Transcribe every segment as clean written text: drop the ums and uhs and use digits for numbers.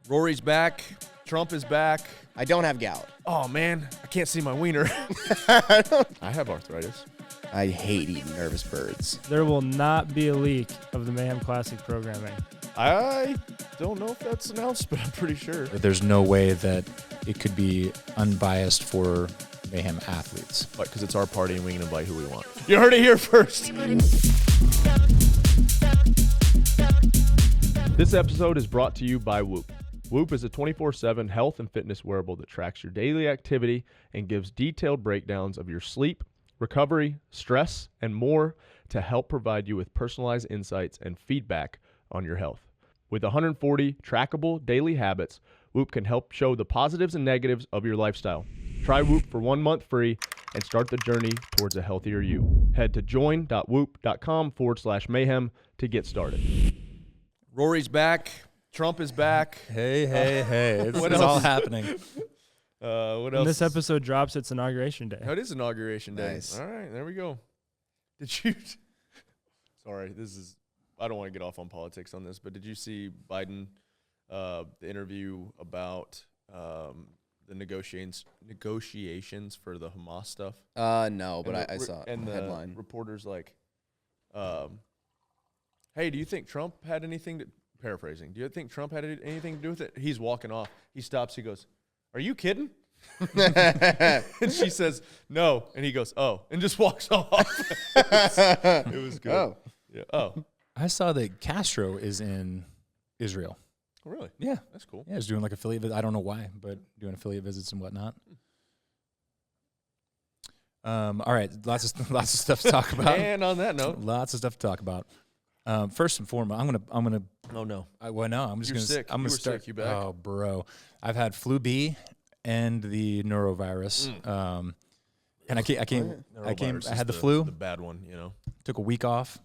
Rory's back. Trump is back. I don't have gout. Oh, man. I can't see my wiener. I have arthritis. I hate eating nervous birds. There will not be a leak of the Mayhem Classic programming. I don't know if that's announced, but I'm pretty sure. There's no way that it could be unbiased for Mayhem Athletes. But because it's our party and we can invite who we want. You heard it here first. This episode is brought to you by Whoop. Whoop is a 24/7 health and fitness wearable that tracks your daily activity and gives detailed breakdowns of your sleep, recovery, stress, and more to help provide you with personalized insights and feedback on your health. With 140 trackable daily habits, Whoop can help show the positives and negatives of your lifestyle. Try Whoop for 1 month free and start the journey towards a healthier you. Head to join.whoop.com/mayhem to get started. Rory's back. Trump is back. Hey. It's What all else? happening. What else? When this episode drops, it's Inauguration Day. Oh, it is Inauguration Day. Nice. All right, there we go. Did you? Sorry, I don't want to get off on politics on this, but did you see Biden, the interview about the negotiations for the Hamas stuff? No, but I saw and the the headline. reporter's like, hey, do you think Trump had anything to, paraphrasing, do you think Trump had anything to do with it? He's walking off. He stops. He goes, are you kidding? And she says, no. And he goes, oh, and just walks off. It was good. Oh. Yeah. Oh, I saw that Castro is in Israel. really? Yeah. That's cool. Yeah, he's doing like affiliate visits. I don't know why, but doing affiliate visits and whatnot. All right, lots of stuff to talk about. And on that note, Lots of stuff to talk about. First and foremost, I'm gonna. oh no, I'm just You're gonna. sick. I'm You gonna were start. sick. You back? Oh, bro, I've had flu B and the norovirus. And I had the flu. the bad one, you know. Took a week off,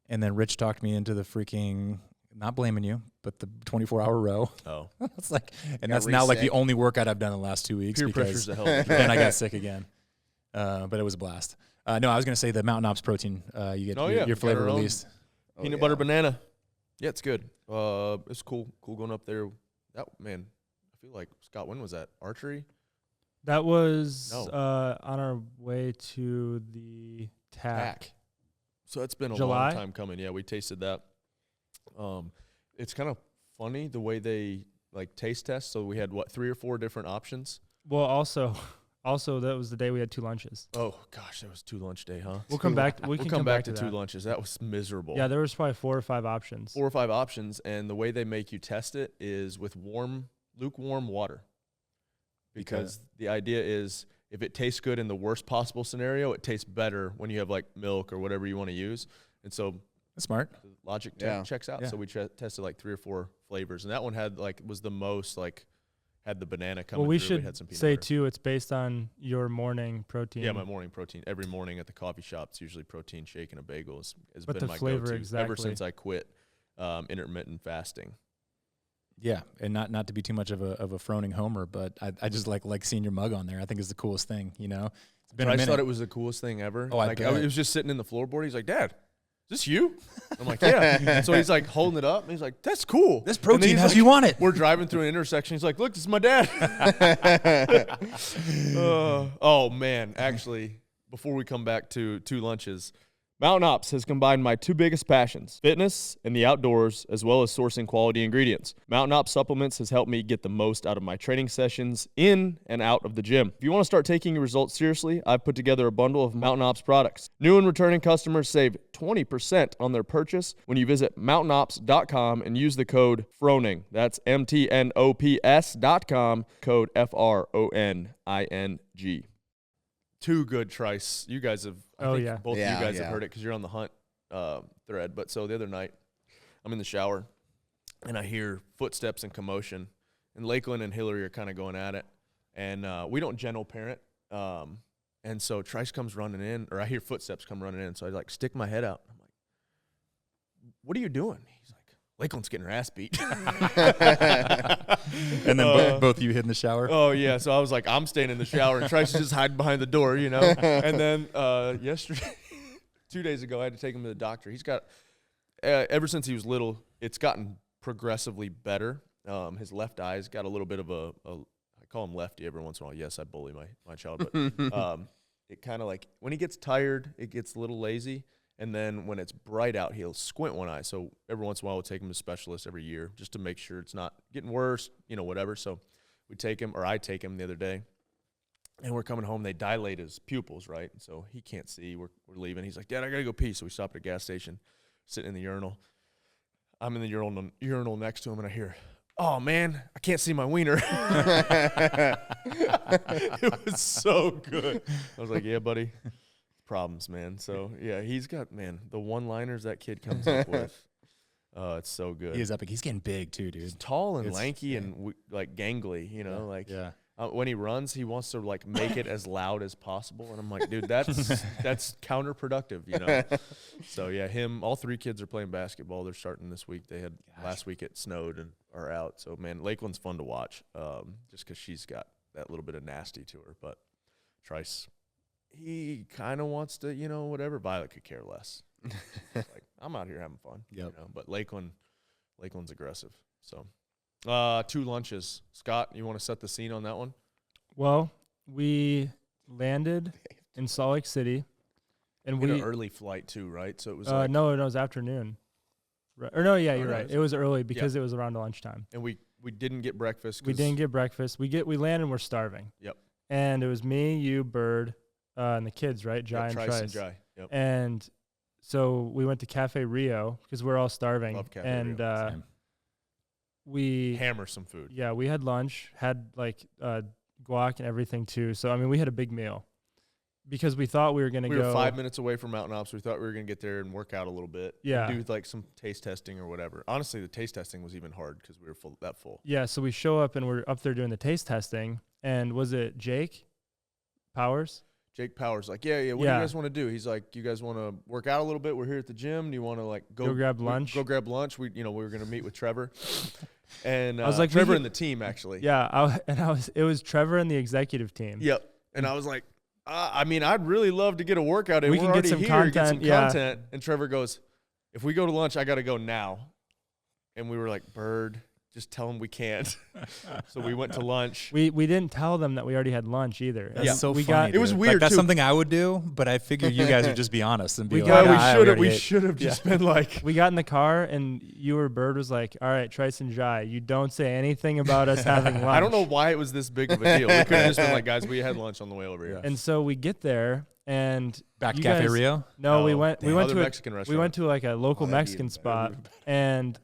and then Rich talked me into the freaking. Not blaming you, but the 24-hour row. Oh, It's like, and Got that's now like the re-sick. only workout I've done in the last 2 weeks. peer because pressure's a hell of a then I got sick again. But it was a blast. No, I was gonna say the Mountain Ops protein. You get Oh, your yeah. your Got flavor our own. released. Oh, peanut yeah. butter banana. Yeah, it's good. It's cool going up there. That man, I feel like Scott. When was that? Archery. That was No. on our way to the TAC. So it's been a July? long time coming. Yeah, we tasted that. It's kind of funny the way they like taste test. So we had 3 or 4 different options. Well, also that was the day we had 2 lunches. Oh gosh, that was 2 lunch day, huh? We'll come back. We We'll can come back to that. 2 lunches. That was miserable. Yeah, there was probably 4 or 5 options. 4 or 5 options, and the way they make you test it is with lukewarm water. Because the idea is if it tastes good in the worst possible scenario, it tastes better when you have like milk or whatever you want to use. And so That's smart. the logic Yeah. checks out. Yeah. So we tested like 3 or 4 flavors, and that one was the most had the banana coming. Well, we through. should had some peanut say butter. too, it's based on your morning protein. Yeah, my morning protein. Every morning at the coffee shop, it's usually protein shake and a bagel has But been the my flavor go-to ever exactly. since I quit intermittent fasting. Yeah, and not to be too much of a Froning homer, but I just like seeing your mug on there. I think it's the coolest thing. You know, it's been a I minute. thought it was the coolest thing ever. Oh, I like, bet. it was just sitting in the floorboard. He's like, "Dad, is this you?" I'm like, "Yeah." And so he's like holding it up, and he's like, "That's cool. This And then protein he's has like- you want it. We're driving through an intersection. He's like, "Look, this is my dad." Oh man, actually, before we come back to 2 lunches, Mountain Ops has combined my 2 biggest passions, fitness and the outdoors, as well as sourcing quality ingredients. Mountain Ops Supplements has helped me get the most out of my training sessions in and out of the gym. If you want to start taking your results seriously, I've put together a bundle of Mountain Ops products. New and returning customers save 20% on their purchase when you visit mountainops.com and use the code FRONING. That's MTNOPS.com, code FRONING. 2 good trice. You guys have, I think both of you guys have heard it because you're on the hunt thread. But so the other night, I'm in the shower, and I hear footsteps and commotion. And Lakeland and Hillary are kind of going at it. And we don't gentle parent. And so Trice comes running in, or I hear footsteps come running in. So I like stick my head out. I'm like, "What are you doing?" He's like, "Lakeland's getting her ass beat." And then both of you hid in the shower. Oh, yeah. So I was like, I'm staying in the shower, and Trice is just hiding behind the door, you know. And then yesterday, 2 days ago, I had to take him to the doctor. He's got, ever since he was little, it's gotten progressively better. His left eye's got a little bit of I call him lefty every once in a while. Yes, I bully my child, but it kind of like when he gets tired, it gets a little lazy. And then when it's bright out, he'll squint one eye. So every once in a while, we'll take him to a specialist every year just to make sure it's not getting worse, whatever. So we take him, or I take him the other day, and we're coming home. They dilate his pupils, right? So he can't see. We're leaving. He's like, Dad, I got to go pee. So we stop at a gas station, sitting in the urinal. I'm in the urinal next to him, and I hear, oh, man, I can't see my wiener. It was so good. I was like, yeah, buddy. Problems, man. So yeah, he's got, man, the one-liners that kid comes up with. It's so good. He is epic. He's getting big too, dude. He's tall and lanky and like gangly, when he runs, he wants to like make it as loud as possible, and I'm like, dude, that's counterproductive, So yeah, all 3 kids are playing basketball. They're starting this week. They had last week it snowed and are out. So man, Lakeland's fun to watch, just because she's got that little bit of nasty to her. But Trice, he kind of wants to, whatever. Violet could care less. Like, I'm out here having fun. But Lakeland's aggressive. So 2 lunches. Scott, you want to set the scene on that one? Well, we landed in Salt Lake City, and we had an early flight too, right? So it was no, it was afternoon. Right. Or no, yeah, you're right. It was early because it was around lunchtime. And we didn't get breakfast. We didn't get breakfast. We land and we're starving. Yep. And it was me, you, Bird, and the kids, right? Jai and Trice. And Jai. Yep. And so we went to Cafe Rio because we're all starving. Love Cafe Rio. We hammer some food. Yeah, we had lunch, had like guac and everything too. So I mean, we had a big meal because we thought we were going to go. We were 5 minutes away from Mountain Ops. We thought we were going to get there and work out a little bit. Yeah. And do like some taste testing or whatever. Honestly, the taste testing was even hard because we were that full. Yeah, so we show up and we're up there doing the taste testing. And was it Jake Powers? Jake Powers, like, yeah. What do you guys want to do? He's like, you guys want to work out a little bit? We're here at the gym. Do you want to like go grab lunch? Go grab lunch. We were going to meet with Trevor. And I was like, Trevor and the team actually. Yeah, it was Trevor and the executive team. Yep. And I was like, I mean, I'd really love to get a workout in. We can get some content. And Trevor goes, if we go to lunch, I got to go now. And we were like, Bird, just tell them we can't. So we went to lunch. We didn't tell them that we already had lunch either. That's so funny. It was weird. Like, that's too. Something I would do, but I figured you guys would just be honest and be we should have just been like. We got in the car and you or Bird was like, all right, Trice and Jai, you don't say anything about us having lunch. I don't know why it was this big of a deal. We could have just been like, guys, we had lunch on the way over here. And so we get there and back to Cafe Rio. No, we went to Mexican restaurant. We went to like a local Mexican spot and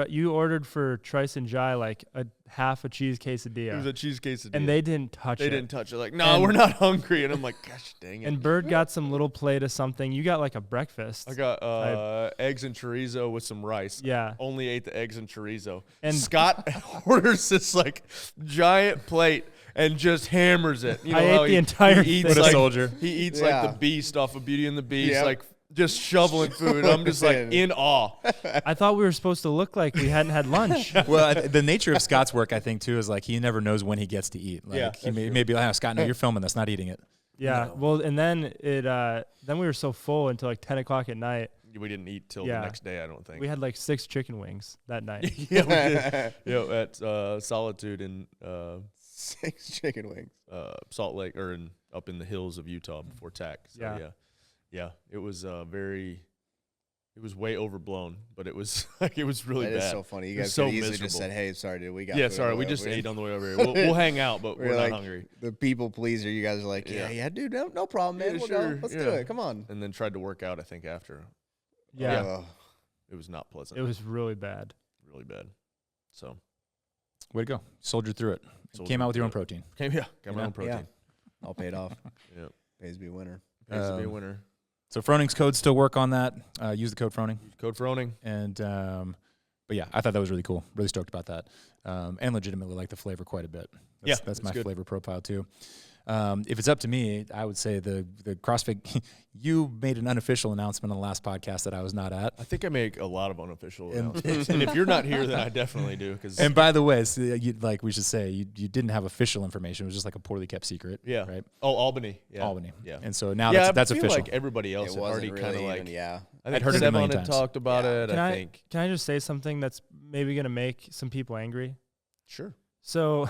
you ordered for Trice and Jai like half a cheese quesadilla. It was a cheese quesadilla. And they didn't touch it. They didn't touch it. Like, no, we're not hungry. And I'm like, gosh, dang it. And Bird got some little plate of something. You got like a breakfast. I got eggs and chorizo with some rice. Yeah. Only ate the eggs and chorizo. And Scott orders this like giant plate and just hammers it. I ate the entire thing. What a soldier. He eats like the beast off of Beauty and the Beast. Like, just shoveling food. I'm just like in awe. I thought we were supposed to look like we hadn't had lunch. Well, the nature of Scott's work, I think, too, is like he never knows when he gets to eat. Like he may be like, oh, Scott, no, you're filming this, not eating it. Yeah. No. Well, and then then we were so full until like 10 o'clock at night. We didn't eat till the next day, I don't think. We had like 6 chicken wings that night. Yeah, we did. At Solitude and 6 chicken wings. Salt Lake or up in the hills of Utah before TAC. So, yeah, it was it was way overblown, but it was like it was really bad. That is so funny. You guys could easily just said, "Hey, sorry, dude, we got." Yeah, sorry, we just ate on the way over here. We'll hang out, but we're not hungry. The people pleaser. You guys are like, yeah, dude, no problem, man. We'll go. Let's do it. Come on. And then tried to work out, I think, after. Yeah. It was not pleasant. It was really bad. Really bad. So, way to go. Soldiered through it. Came out with your own protein. Got my own protein. All paid off. Yep. Pays to be a winner. Pays to be a winner. So Froning's codes still work on that. Use the code Froning. Code Froning. And but yeah, I thought that was really cool. Really stoked about that. And legitimately like the flavor quite a bit. That's my flavor profile too. If it's up to me, I would say the CrossFit. You made an unofficial announcement on the last podcast that I was not at. I think I make a lot of unofficial announcements, and if you're not here, then I definitely do. And by the way, so we should say you didn't have official information. It was just like a poorly kept secret. Yeah. Right. Oh, Albany. Yeah. Albany. Yeah. And so now that's official. Like everybody else had already kind of like. Yeah. I'd heard it a million Devon had times. talked about it. I think. Can I just say something that's maybe going to make some people angry? Sure. So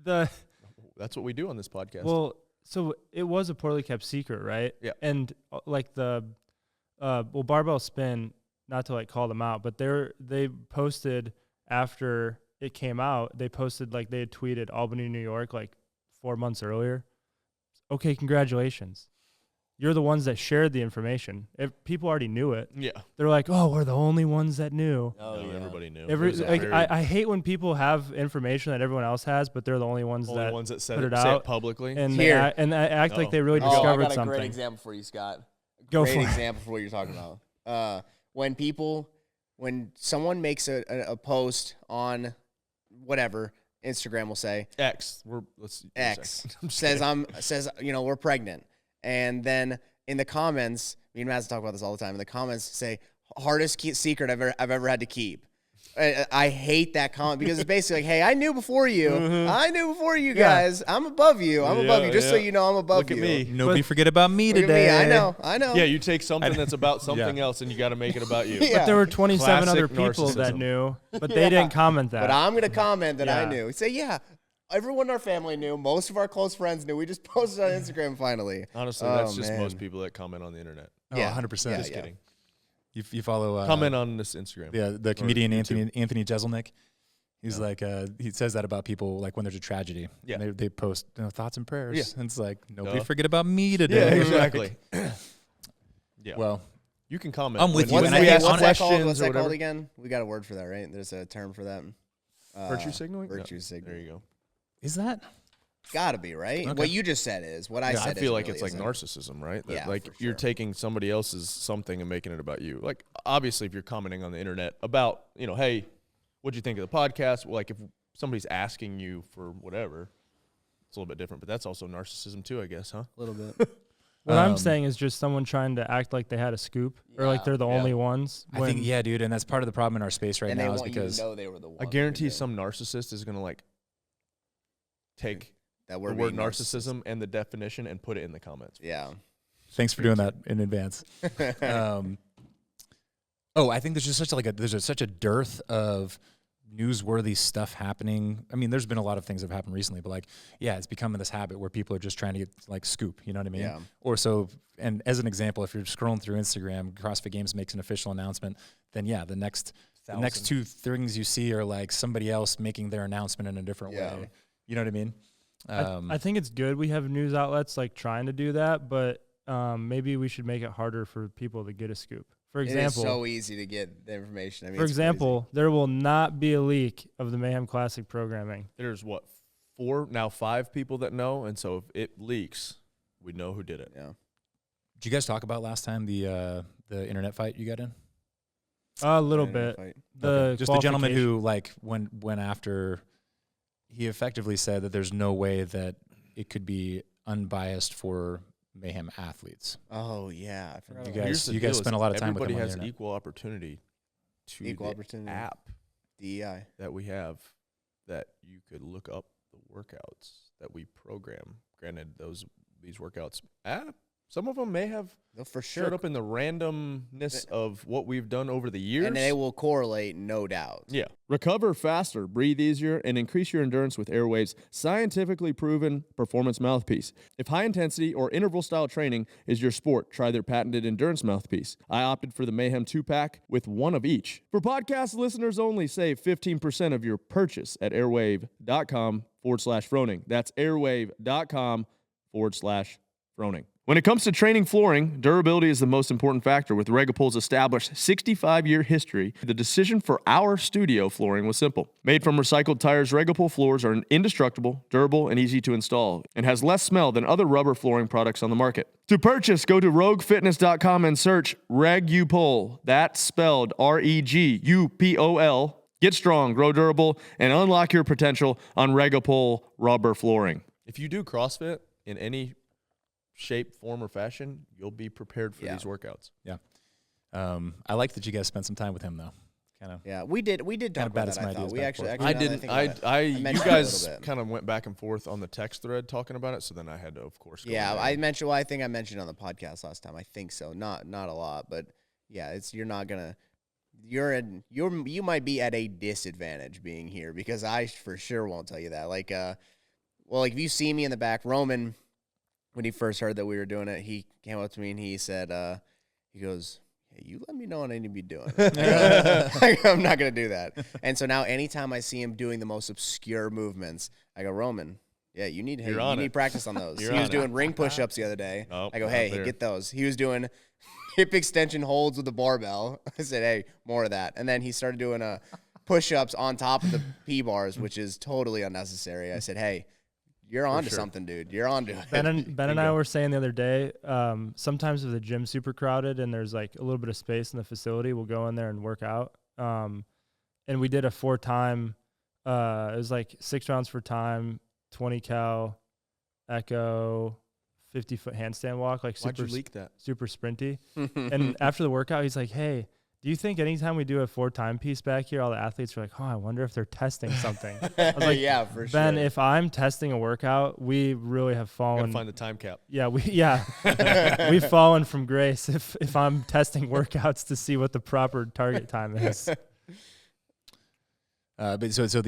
that's what we do on this podcast. Well, so it was a poorly kept secret, right? Yeah. And like Barbell Spin, not to like call them out, but they posted after it came out, they posted like they had tweeted Albany, New York, like 4 months earlier. Okay, congratulations. You're the ones that shared the information. If people already knew it, yeah, they're like, "Oh, we're the only ones that knew." Oh, no, yeah. everybody knew. I hate when people have information that everyone else has, but they're the only ones that said put it say out it publicly. and they act like they really I discovered got a something. great example for you, Scott. Go for it. Great example for what you're talking about. When someone makes a post on whatever, Instagram will say X. says we're pregnant, and then in the comments, me and Matt talk about this all the time. In the comments, say hardest secret I've ever had to keep. I hate that comment because it's basically like, hey, I knew before you. Mm-hmm. I knew before you guys. I'm above you. I'm above you. Just so you know, I'm above Look you. At me. Nobody forget about me Look at today. me. I know. Yeah, you take something that's about something else and you got to make it about you. Yeah. But there were 27 Classic other people that narcissism. knew, but they didn't comment that. But I'm going to comment that I Yeah. knew. Say, yeah, everyone in our family knew. Most of our close friends knew. We just posted on Instagram finally. Honestly, that's just most people that comment on the internet. Oh, Yeah. 100%. Yeah, Just kidding. You follow Comment on this Instagram. Yeah, the comedian YouTube. Anthony Jeselnik. He's like he says that about people like when there's a tragedy. Yeah. And they post thoughts and prayers. Yeah. And it's like nobody Duh. forget about me today. Yeah, exactly. Yeah. Well, you can comment. I'm with when you. we And I ask think What's that called? questions What's or that whatever. called again? We got a word for that, right? There's a term for that. Virtue signaling? Virtue No. signaling. There you go. is that? Gotta be, right? Okay. What you just said is. What I I said feel is like really it's like isn't. narcissism, right? That, Yeah, like for you're sure. taking somebody else's something and making it about you. Like obviously if you're commenting on the internet about, hey, what'd you think of the podcast? Well, like if somebody's asking you for whatever, it's a little bit different, but that's also narcissism too, I guess, huh? A little bit. What I'm saying is just someone trying to act like they had a scoop or like they're the only ones. I think, yeah, dude. And that's part of the problem in our space right And they now is want because you to know they were the one. I guarantee some narcissist is going to like take that the word word being narcissism and the definition and put it in the comments. Yeah. thanks for doing that in advance. I think there's just such a dearth of newsworthy stuff happening. I mean, there's been a lot of things that have happened recently, but like, yeah, it's becoming this habit where people are just trying to get like scoop, you know what I mean? Yeah. Or so, and as an example, if you're scrolling through Instagram, CrossFit Games makes an official announcement, then yeah, the next two things you see are like somebody else making their announcement in a different way. You know what I mean? I think it's good we have news outlets like trying to do that, but maybe we should make it harder for people to get a scoop. For example, it is so easy to get the information. I mean, for it's example, there will not be a leak of the Mayhem Classic programming. There's what, 5 people that know, and so if it leaks, we know who did it. crazy. Yeah. Did you guys talk about last time the internet fight you got in? A little Internet bit. fight. The Just the gentleman qualification. who like went after. He effectively said that there's no way that it could be unbiased for Mayhem Athletes. Oh yeah. I forgot You about Here's guys, the you guys deal, spend a is lot of time with everybody them on the has internet. equal opportunity to Equal the opportunity. app DEI. that we have that you could look up the workouts that we program. Granted, these workouts, some of them may have No, for showed sure. up in the randomness of what we've done over the years. And they will correlate, no doubt. Yeah. Recover faster, breathe easier, and increase your endurance with Airwaav's scientifically proven performance mouthpiece. If high intensity or interval style training is your sport, try their patented endurance mouthpiece. I opted for the Mayhem 2-pack with one of each. For podcast listeners only, save 15% of your purchase at airwaav.com/Froning. That's airwaav.com/Froning. When it comes to training flooring, durability is the most important factor. With Regupol's established 65-year history, the decision for our studio flooring was simple. Made from recycled tires, Regupol floors are indestructible, durable, and easy to install, and has less smell than other rubber flooring products on the market. To purchase, go to roguefitness.com and search Regupol. That's spelled Regupol. Get strong, grow durable, and unlock your potential on Regupol rubber flooring. If you do CrossFit in any shape, form, or fashion, you'll be prepared for these workouts. Yeah. I like that you guys spent some time with him though. Kind of. Yeah, we did talk about that. I thought we actually. I didn't. You mentioned it a guys little bit. kind of went back and forth on the text thread talking about it, so then I had to, of course. Go Yeah, in there. I mentioned. Well, I think I mentioned on the podcast last time. I think so. Not a lot, but yeah, you're not gonna. You might be at a disadvantage being here because I for sure won't tell you that. Like, well, like if you see me in the back, Roman, when he first heard that we were doing it, he came up to me and he said, he goes, "Hey, you let me know what I need to be doing." I'm not gonna do that. And so now, anytime I see him doing the most obscure movements, I go, Roman. Yeah, you need practice on those. He was doing ring push-ups the other day. Oh, I go, hey, get those. He was doing hip extension holds with the barbell. I said, hey, more of that. And then he started doing push-ups on top of the P-bars, which is totally unnecessary. I said, hey, you're on to something, dude. You're on to it. Ben and I were saying the other day, sometimes if the gym's super crowded and there's like a little bit of space in the facility, we'll go in there and work out. And we did a 4-time, it was like 6 rounds for time, 20 cal, echo, 50-foot handstand walk, like Why'd you leak that? super sprinty. And after the workout, he's like, hey, do you think anytime we do a 4-time piece back here, all the athletes are like, oh, I wonder if they're testing something? I was like, yeah, for sure. Ben, if I'm testing a workout, we really have fallen. Gotta find the time cap. Yeah, we've fallen from grace if I'm testing workouts to see what the proper target time is. But so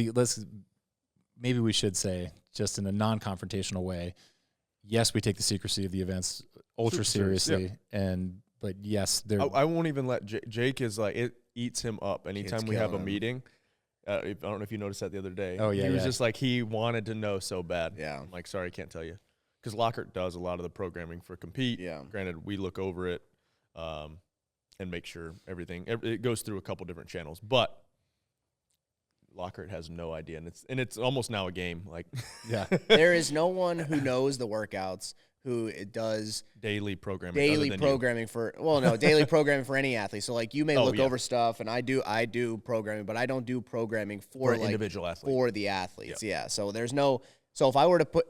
maybe we should say, just in a non-confrontational way, yes, we take the secrecy of the events ultra seriously, but yes, I won't even let Jake is like, it eats him up anytime we have a meeting. I don't know if you noticed that the other day. Oh yeah, he was just like, he wanted to know so bad. Yeah, I'm like, sorry, I can't tell you, because Lockhart does a lot of the programming for Compete. Yeah, granted, we look over it and make sure it goes through a couple different channels, but Lockhart has no idea, and it's almost now a game. Like, yeah, there is no one who knows the workouts who does daily programming. Daily programming daily programming for any athlete. So like you may look over stuff, and I do programming, but I don't do programming for like individual athletes, for the athletes. Yep. Yeah. So there's no. So if I were to put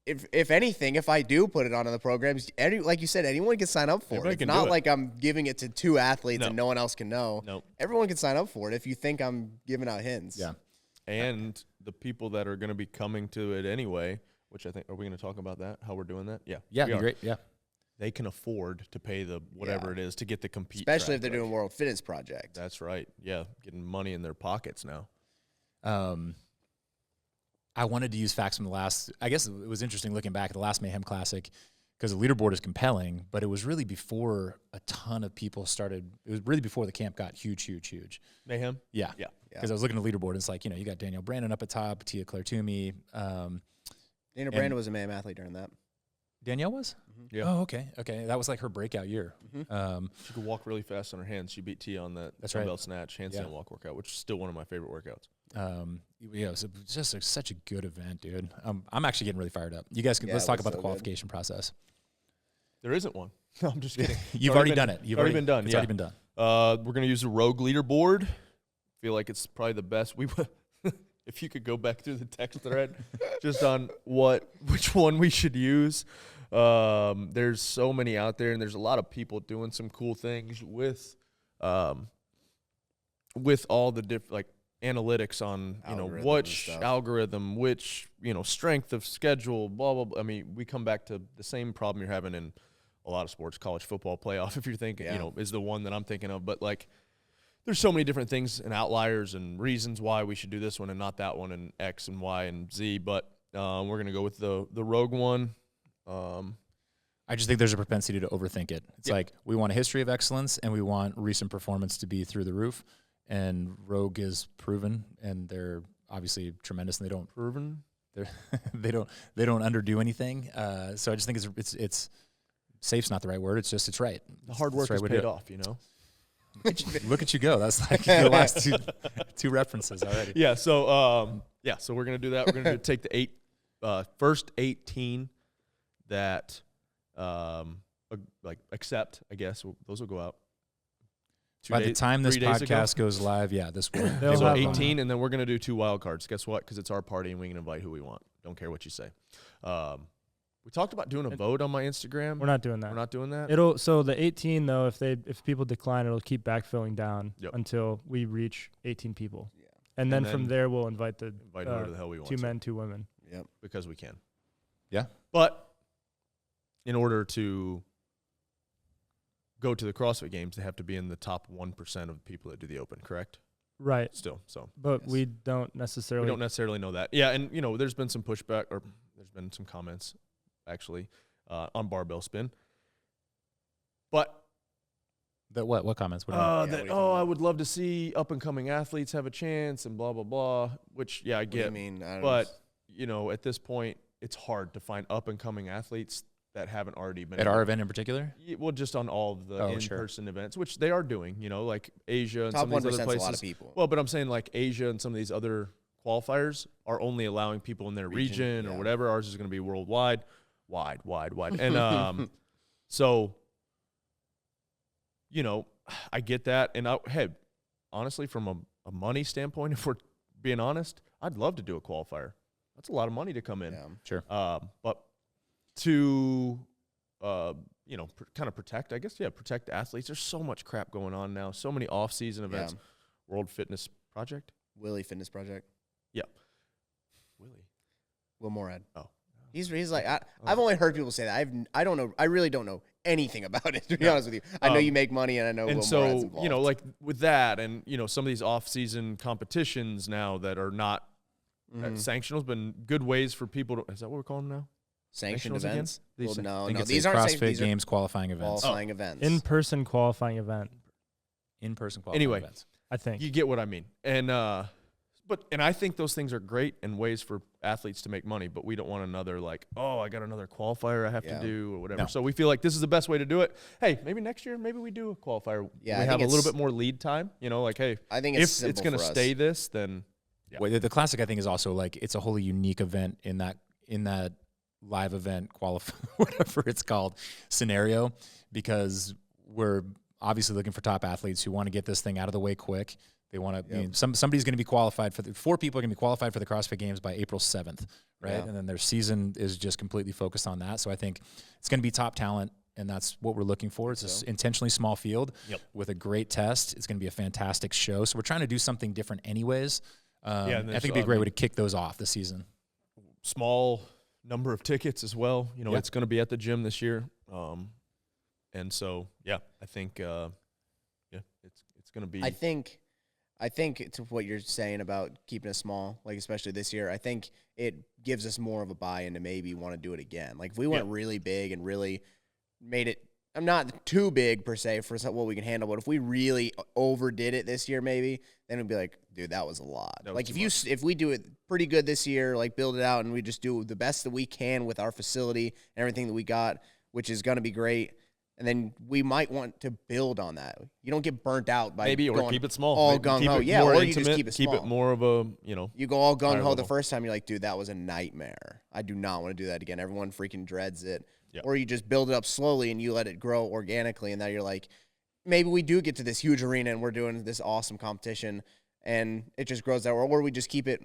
if anything, if I do put it onto the programs, like you said, anyone can sign up for it. It's not like I'm giving it to 2 athletes and no one else can know. No. Everyone can sign up for it if you think I'm giving out hints. Yeah. And the people that are going to be coming to it anyway, which I think, are we going to talk about that? How we're doing that? Yeah. Yeah, great. Yeah. They can afford to pay the whatever it is to get the Compete. Especially if they're doing World Fitness Project. That's right. Yeah. Getting money in their pockets now. I wanted to use facts from the last, I guess it was interesting looking back at the last Mayhem Classic because the leaderboard is compelling, but it was really before a ton of people started. It was really before the camp got huge. Mayhem? Yeah. Because I was looking at the leaderboard and it's like, you got Danielle Brandon up at top, Tia Claire Toomey. Danielle Brandon was a Mayhem athlete during that. Danielle was? Mm-hmm. Yeah. Oh, okay. That was like her breakout year. Mm-hmm. She could walk really fast on her hands. She beat Tia on that dumbbell snatch handstand walk workout, which is still one of my favorite workouts. So just such a good event, dude. I'm actually getting really fired up. You guys can let's talk about the qualification process. There isn't one. No, I'm just kidding. You've already done it. You've already been done. It's already been done. We're gonna use the Rogue leaderboard. Feel like it's probably the best. If you could go back through the text thread, just on which one we should use. There's so many out there, and there's a lot of people doing some cool things with all the different analytics on which algorithm, which strength of schedule, blah blah blah. I mean, we come back to the same problem you're having in a lot of sports. College football playoff, if you're thinking, is the one that I'm thinking of. But there's so many different things and outliers and reasons why we should do this one and not that one, and X and Y and Z. But we're gonna go with the Rogue one. I just think there's a propensity to overthink it. It's like we want a history of excellence and we want recent performance to be through the roof. And Rogue is proven, and they're obviously tremendous. And they don't they don't underdo anything. So I just think it's safe's not the right word. It's right. The hard work has paid off. Look at you go. That's like the last two references already. Yeah. So so we're gonna do that. We're gonna take the first 18 that accept. I guess those will go out. By the time this podcast goes live, this will. So 18, and then we're going to do 2 wild cards. Guess what? Because it's our party, and we can invite who we want. Don't care what you say. We talked about doing a vote on my Instagram. We're not doing that. We're not doing that? So the 18, though, if people decline, it'll keep backfilling down until we reach 18 people. Yeah. And then from there, we'll invite whoever the hell we want 2 men, 2 women. Yep. Because we can. Yeah. But in order to go to the CrossFit Games, they have to be in the top 1% of people that do the Open, correct? Right. Still, so. But Yes. we don't necessarily know that. Yeah, and, you know, there's been some pushback, or there's been some comments, actually, on barbell spin. But What comments? What do you mean? I would love to see up-and-coming athletes have a chance and blah, blah, blah, which, yeah, I get. What do you mean? I don't But, know. you know, at this point, it's hard to find up-and-coming athletes that haven't already been. At our event in particular? Well, just on all of the in-person events, which they are doing, you know, like Asia and Top some of these other 1% places. a lot of people. Well, but I'm saying like Asia and some of these other qualifiers are only allowing people in their region or whatever. Ours is going to be worldwide, wide. And so, you know, I get that. And hey, honestly, from a money standpoint, if we're being honest, I'd love to do a qualifier. That's a lot of money to come in. Yeah. Sure. But to, you know, kind of protect, I guess, protect athletes. There's so much crap going on now. So many off-season events. Yeah. World Fitness Project. Willie Fitness Project. Yeah. Willie. Will Morad. Oh. He's like, I've only heard people say that. I don't know. I really don't know anything about it, to be honest with you. I know you make money, and I know and Will so, Morad's involved. you know, like with that and, you know, some of these off-season competitions now that are not sanctionals, but good ways for people to, is that what we're calling them now? Sanctioned Sanctionals again? events? These- Well, I think no. it's These a aren't CrossFit sanctioned. These are Games qualifying events. qualifying events. in-person qualifying event, In-person qualifying Anyway. events. I think. You get what I mean. And I think those things are great and ways for athletes to make money, but we don't want another like, oh, I got another qualifier I have to do or whatever. No. So we feel like this is the best way to do it. Hey, maybe next year, maybe we do a qualifier. Yeah, we I have think a little it's- bit more lead time. You know, like, hey, I think if it's it's simple going to for us. stay this, then Well, the classic, I think, is also like it's a wholly unique event in that live event whatever it's called scenario, because we're obviously looking for top athletes who want to get this thing out of the way quick. They want to. Somebody's going to be qualified for 4 people are going to be qualified for the CrossFit Games by April 7th, right? Yeah. And then their season is just completely focused on that. So I think it's going to be top talent. And that's what we're looking for. It's an intentionally small field with a great test. It's going to be a fantastic show. So we're trying to do something different anyways. and I think there's, it'd be a great way to kick those off this season. small number of tickets as well. You know, it's going to be at the gym this year. And so, yeah, I think, it's going to be. I think to what you're saying about keeping it small, like especially this year, I think it gives us more of a buy-in to maybe want to do it again. Like if we went really big and really made it, I'm not too big per se for what we can handle, but if we really overdid it this year, maybe then it'd be like, dude, that was a lot. Like if we do it pretty good this year, like build it out and we just do the best that we can with our facility and everything that we got, which is going to be great. And then we might want to build on that. You don't get burnt out by maybe, or going keep it small. all Maybe gung keep ho. it Yeah, more or you just intimate, keep it small. Keep it more of a, you know. You go all gung higher ho the level. first time, you're like, dude, that was a nightmare. I do not want to do that again. Everyone freaking dreads it. Yep. Or you just build it up slowly and you let it grow organically, and now you're like, maybe we do get to this huge arena and we're doing this awesome competition, and it just grows that. Or we just keep it.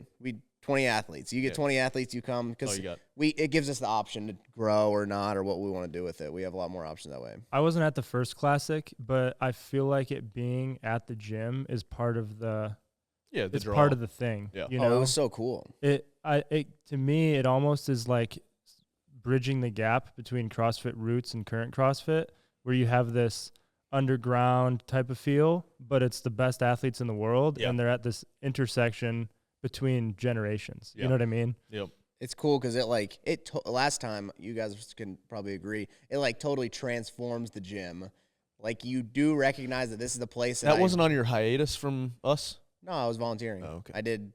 20 athletes. You get 20 athletes, you come, because it gives us the option to grow or not, or what we want to do with it. We have a lot more options that way. I wasn't at the first classic, but I feel like it being at the gym is part of the it's draw. part of the thing. Yeah. You know, it was so cool. to me it almost is like bridging the gap between CrossFit roots and current CrossFit, where you have this underground type of feel, but it's the best athletes in the world, and they're at this intersection between generations. You know what I mean? Yep. It's cool because last time, you guys can probably agree, it like totally transforms the gym. Like you do recognize that this is the place that wasn't on your hiatus from us? No, I was volunteering. Oh, okay. I did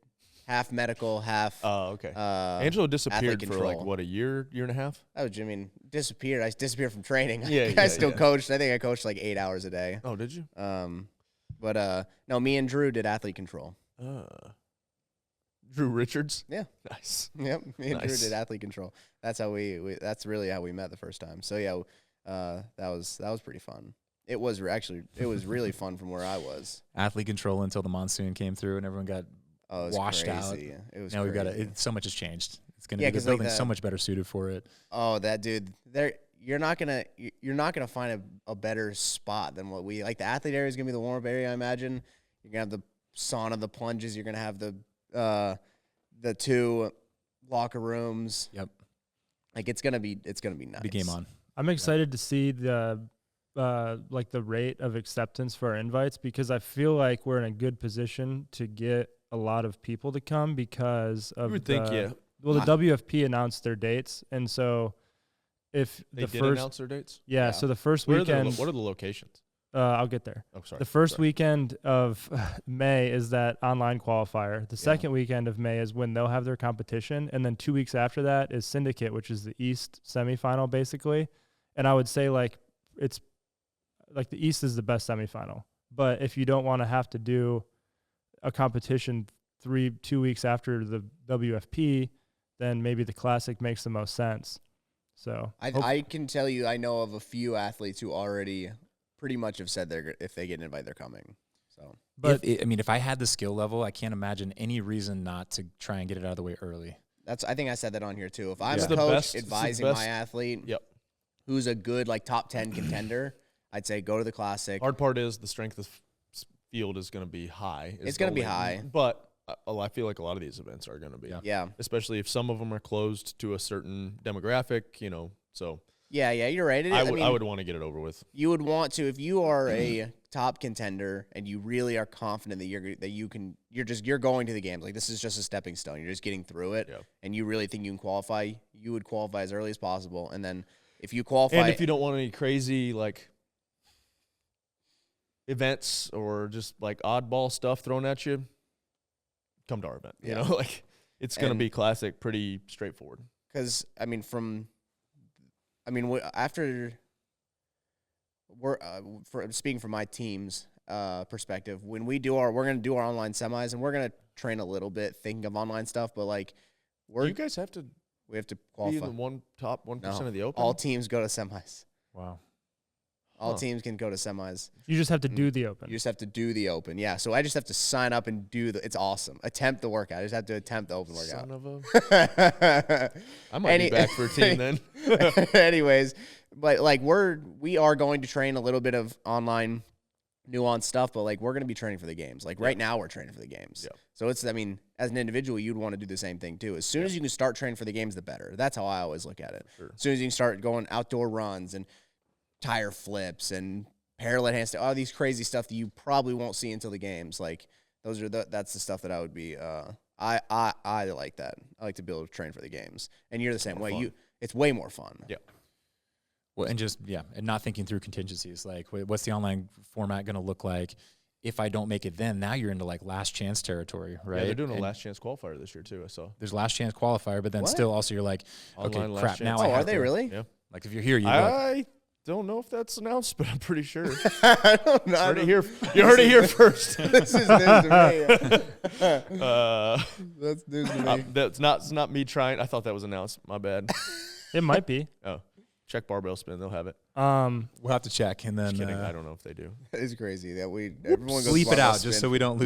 half medical, half. Oh, okay. Angelo disappeared for like, control. what, a year and a half? I disappeared. I disappeared from training. Yeah, I still coached. I think I coached like 8 hours a day. Oh, did you? But no, me and Drew did athlete control. Drew Richards? Yeah. Nice. Yep. Me and Drew Nice. did athlete control. That's how that's really how we met the first time. So yeah, that was pretty fun. It was really fun from where I was. Athlete control until the monsoon came through and everyone got washed out. It was Now crazy. so much has changed. It's going to be, the 'cause like building's so much better suited for it. Oh, that dude, you're not gonna find a better spot than what we like. The athlete area is gonna be the warm up area, I imagine. You're gonna have the sauna, the plunges. You're gonna have the 2 locker rooms. Yep. Like it's gonna be nice. Be game on. I'm excited to see like the rate of acceptance for our invites, because I feel like we're in a good position to get a lot of people to come because of You would think, yeah. Well, the WFP announced their dates, and so if They the did first announce their dates? yeah, so the first What weekend are the locations? I'll get there. Oh, sorry. The first Sorry. weekend of May is that online qualifier. The second weekend of May is when they'll have their competition. And then 2 weeks after that is Syndicate, which is the East semifinal, basically. And I would say, like, it's like the East is the best semifinal. But if you don't want to have to do a competition 2 weeks after the WFP, then maybe the Classic makes the most sense. So I can tell you, I know of a few athletes who already pretty much have said if they get an invite, they're coming. So, but if I had the skill level, I can't imagine any reason not to try and get it out of the way early. I think I said that on here too. If I'm It's a the coach best- advising it's the my athlete who's a good like top 10 contender, I'd say go to the Classic. Hard part is the strength of field is going to be high. It's going to be high. But I feel like a lot of these events are going to be. Yeah. Especially if some of them are closed to a certain demographic, so Yeah, you're right. I would want to get it over with. You would want to, if you are a top contender and you really are confident that you're going to the games. Like, this is just a stepping stone. You're just getting through it, and you really think you can qualify. You would qualify as early as possible, and then if you qualify, And if you don't want any crazy like events or just like oddball stuff thrown at you, come to our event. You know, like it's going to be Classic, pretty straightforward. Because after speaking from my team's perspective, when we're going to do our online semis, and we're going to train a little bit thinking of online stuff, but like You guys have to we have to be qualify. the top 1% of the open. All teams go to semis. Wow. All teams can go to semis. you just have to do the open. You just have to do the open. Yeah. So I just have to sign up and it's awesome. Attempt the workout. I just have to attempt the open workout. Son of a... I might be back for a team then. Anyways, but like we are going to train a little bit of online nuanced stuff, but like we're going to be training for the games. Like right now we're training for the games. Yeah. So as an individual, you'd want to do the same thing too. As soon as you can start training for the games, the better. That's how I always look at it. Sure. As soon as you can start going outdoor runs and tire flips and parallel handstands, all these crazy stuff that you probably won't see until the games. Like that's the stuff that I would be. I like that. I like to be able to train for the games, and you're the same way. It's way more fun. Yeah. Well, and and not thinking through contingencies. Like, what's the online format going to look like if I don't make it? Then now you're into like last chance territory, right? Yeah, they're doing a last chance qualifier this year too. I saw. There's last chance qualifier, but then still also you're like, Online okay, last crap. chance. Now Oh, I have are they to, really? Yeah. Like if you're here, you go. I don't know if that's announced, but I'm pretty sure. I don't know. You heard it here first. This is news to me. That's news to me. That's not me trying. I thought that was announced. My bad. It might be. Oh, check barbell spin. They'll have it. We'll have to check and then Just kidding. I don't know if they do. It's crazy that everyone goes bleep it barbell out spin. just so we don't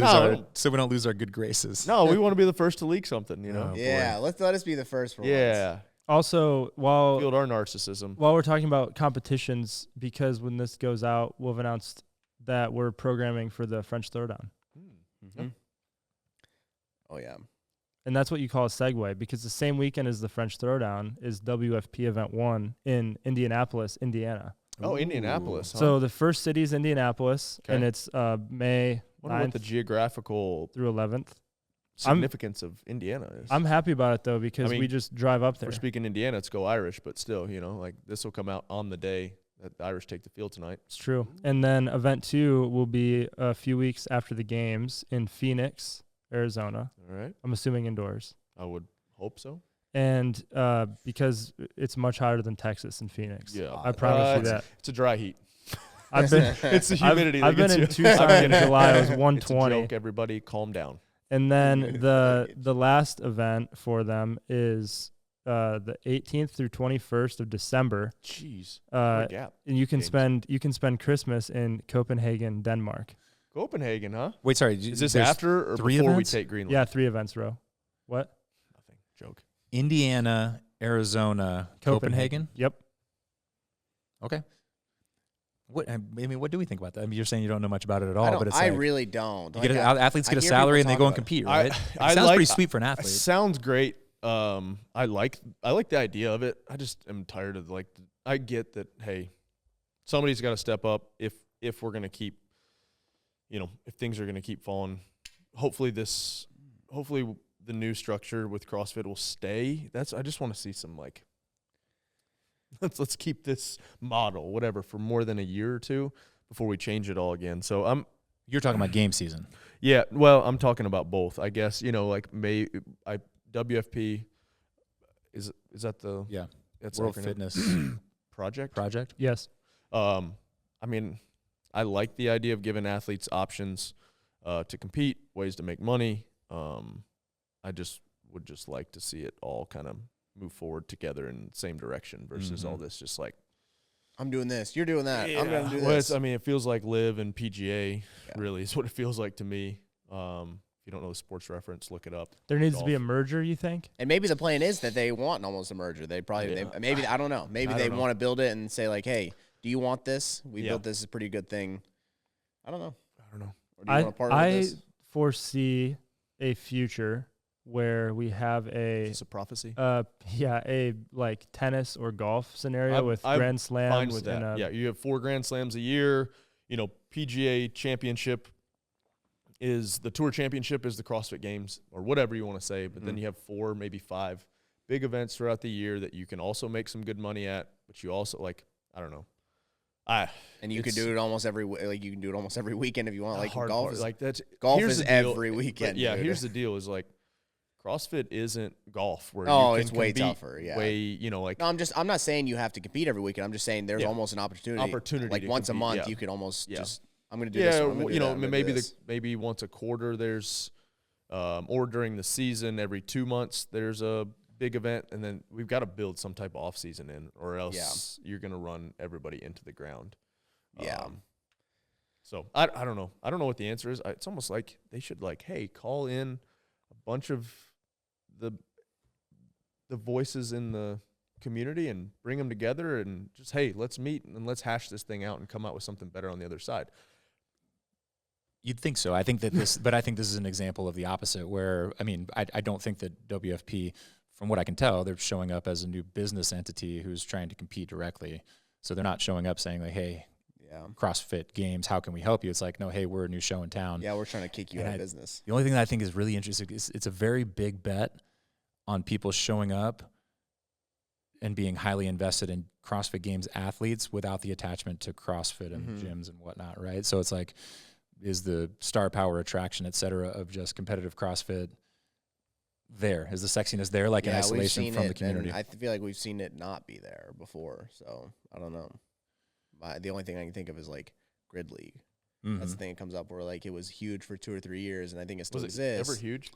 lose our good graces. No, we want to be the first to leak something. You know. Oh, Yeah, let us be the first for once. Yeah. Also, while Field our narcissism. we're talking about competitions, because when this goes out, we'll have announced that we're programming for the French Throwdown. Mm-hmm. Oh yeah. And that's what you call a segue, because the same weekend as the French Throwdown is WFP Event 1 in Indianapolis, Indiana. Oh, Indianapolis. Huh? So the first city is Indianapolis, and it's May wonder what 9th the geographical through 11th. significance of Indiana is. I'm happy about it, though, because we just drive up there. We're speaking Indiana, it's go Irish, but still, like this will come out on the day that the Irish take the field tonight. It's true. And then Event 2 will be a few weeks after the games in Phoenix, Arizona. All right. I'm assuming indoors. I would hope so. And because it's much hotter than Texas and Phoenix. Yeah. I promise you that. It's a dry heat. I've been It's the humidity I've that been gets in you. Tucson in July. It was It's a 120. joke, everybody. Calm down. And then the last event for them is the 18th through 21st of December. Jeez. What a gap. And you can Games. spend Christmas in Copenhagen, Denmark. Copenhagen, huh? Wait, sorry. Is this there's after or 3 before events? we take Greenland? Yeah, 3 events, Ro. What? Nothing. Joke. Indiana, Arizona, Copenhagen. Yep. Okay. What do we think about that? I mean, you're saying you don't know much about it at all, but it's I like really don't. athletes get a salary and they go and compete, right? I Sounds like- pretty sweet for an athlete. Sounds great. I like the idea of it. I just am tired of I get that. Hey, somebody's got to step up if we're going to keep, if things are going to keep falling. Hopefully the new structure with CrossFit will stay. I just want to see some let's keep this model, whatever, for more than a year or two before we change it all again. So You're talking about game season. Yeah, well, I'm talking about both. I guess, WFP is that the that's World Fitness project? Yes. I mean, I like the idea of giving athletes options to compete, ways to make money. I just would like to see it all kind of move forward together in the same direction versus all this just I'm doing this, you're doing that, I'm going to do well, this. it feels like Live and PGA really is what it feels like to me. If you don't know the sports reference, look it up. There needs to be a merger, you think? And maybe the plan is that they want almost a merger. They probably, I don't know. Maybe they want to build it and say hey, do you want this? We built this, is a pretty good thing. I don't know. Or do you want to partner with this? Foresee a future where we have it's a prophecy. A tennis or golf scenario with Grand Slams. Fine with that. You have 4 Grand Slams a year. PGA Championship is the Tour Championship is the CrossFit Games or whatever you want to say, but then you have 4, maybe 5 big events throughout the year that you can also make some good money at, but you also I don't know. And you could do it almost every you can do it almost every weekend if you want. Golf is golf is every weekend. Yeah, here's the deal: is CrossFit isn't golf where it's way tougher. Yeah, way No, I'm not saying you have to compete every weekend. I'm just saying there's almost an opportunity. Once a month, you could almost just. I'm going to do this. Maybe once a quarter there's, or during the season every 2 months there's a big event, and then we've got to build some type of off season in, or else you're going to run everybody into the ground. Yeah. So I don't know. I don't know what the answer is. It's almost like they should hey, call in a bunch of the voices in the community and bring them together and just, hey, let's meet and let's hash this thing out and come out with something better on the other side. You'd think so. I think that but I think this is an example of the opposite where, I don't think that WFP, from what I can tell, they're showing up as a new business entity who's trying to compete directly. So they're not showing up saying hey, CrossFit Games, how can we help you? It's no, hey, we're a new show in town. Yeah, we're trying to kick you out of business. The only thing that I think is really interesting is it's a very big bet on people showing up and being highly invested in CrossFit Games athletes without the attachment to CrossFit and gyms and whatnot, right? So it's is the star power attraction, et cetera, of just competitive CrossFit there? Is the sexiness there, in isolation from the community? I feel like we've seen it not be there before, so I don't know. The only thing I can think of is Grid League. That's the thing that comes up where it was huge for 2 or 3 years, and I think it still exists. Ever huge?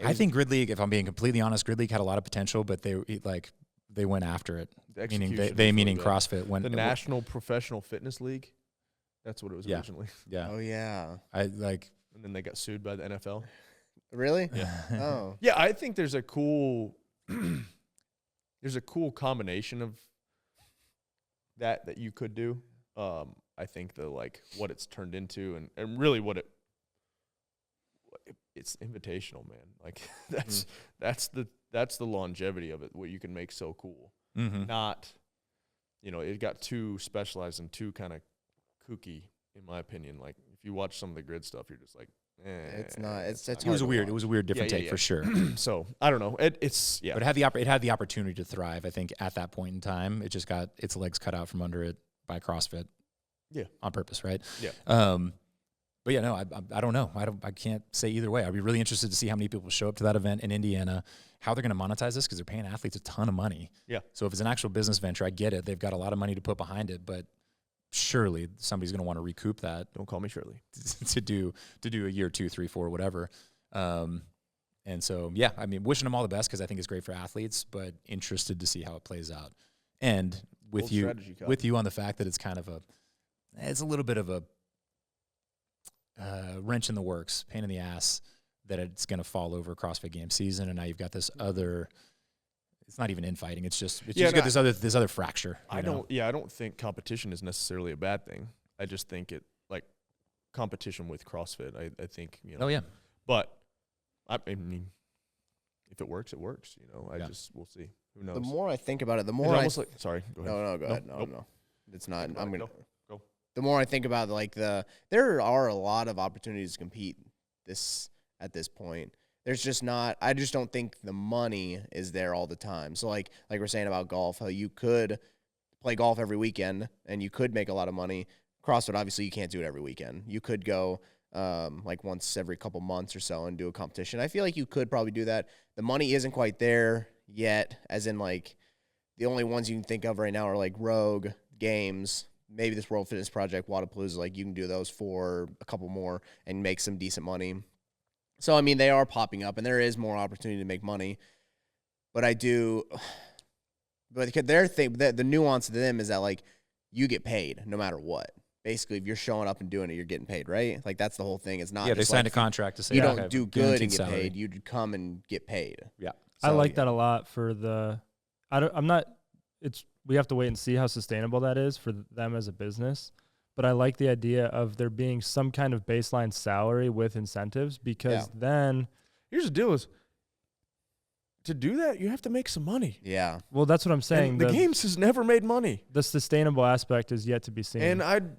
I think Grid League, if I'm being completely honest, Grid League had a lot of potential, but they went after it. Meaning CrossFit went. The National Professional Fitness League. That's what it was originally. Yeah. Oh yeah. And then they got sued by the NFL. Really? Yeah. Oh. Yeah, I think there's a cool combination of that you could do. I think what it's turned into and really it's invitational, man. That's the longevity of it, what you can make so cool. Not, it got too specialized and too kind of kooky, in my opinion. If you watch some of the grid stuff, you're just it's not. It's it was a weird different take for sure. So I don't know. But it had the opportunity to thrive. I think at that point in time, it just got its legs cut out from under it by CrossFit. Yeah, on purpose, right? Yeah. But yeah, no, I don't know. I can't say either way. I'd be really interested to see how many people show up to that event in Indiana, how they're going to monetize this, because they're paying athletes a ton of money. Yeah. So if it's an actual business venture, I get it. They've got a lot of money to put behind it, but surely somebody's going to want to recoup that. Don't call me Shirley. to do a year, 2, 3, 4, whatever. And so, yeah, wishing them all the best because I think it's great for athletes, but interested to see how it plays out. And with you on the fact that it's kind of it's a little bit of a wrench in the works, pain in the ass that it's going to fall over CrossFit Games season, and now you've got this other. It's not even infighting. It's just got this other fracture. I don't think competition is necessarily a bad thing. I just think it competition with CrossFit. I think Oh yeah. But I mean, if it works, it works. We'll see. Who knows? The more I think about it, the more sorry. Go ahead. No, go ahead. No. It's not. I'm gonna go. The more I think about like there are a lot of opportunities to compete at this point. There's just not. I just don't think the money is there all the time. So like we're saying about golf, how you could play golf every weekend and you could make a lot of money. CrossFit, obviously, you can't do it every weekend. You could go like once every couple months or so and do a competition. I feel like you could probably do that. The money isn't quite there yet, as in like the only ones you can think of right now are like Rogue, Games, maybe this World Fitness Project, Wadapalooza. Like you can do those for a couple more and make some decent money. So, I mean, they are popping up and there is more opportunity to make money. But their thing, the nuance to them is that like you get paid no matter what. Basically, if you're showing up and doing it, you're getting paid, right? Like that's the whole thing. It's not. Yeah, they just signed like a contract to say you okay, don't do good and get salary. paid. You come and get paid. Yeah, I like that a lot for the. I'm not. We have to wait and see how sustainable that is for them as a business. But I like the idea of there being some kind of baseline salary with incentives because then. Here's the deal: is to do that you have to make some money. Yeah. Well, that's what I'm saying. And the games has never made money. The sustainable aspect is yet to be seen. And I'd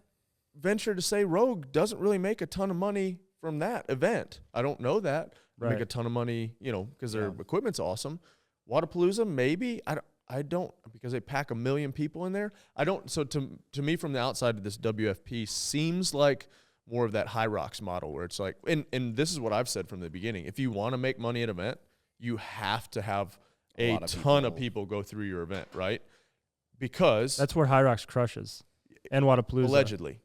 venture to say Rogue doesn't really make a ton of money from that event. I don't know that. Right. Make a ton of money, because their equipment's awesome. Wadapalooza, maybe. I don't, because they pack 1 million people in there. I don't. So to me, from the outside of this WFP, seems like more of that High Rocks model where it's like, and this is what I've said from the beginning. If you want to make money at an event, you have to have a ton of people go through your event, right? Because that's where High Rocks crushes and Wadapalooza. Allegedly.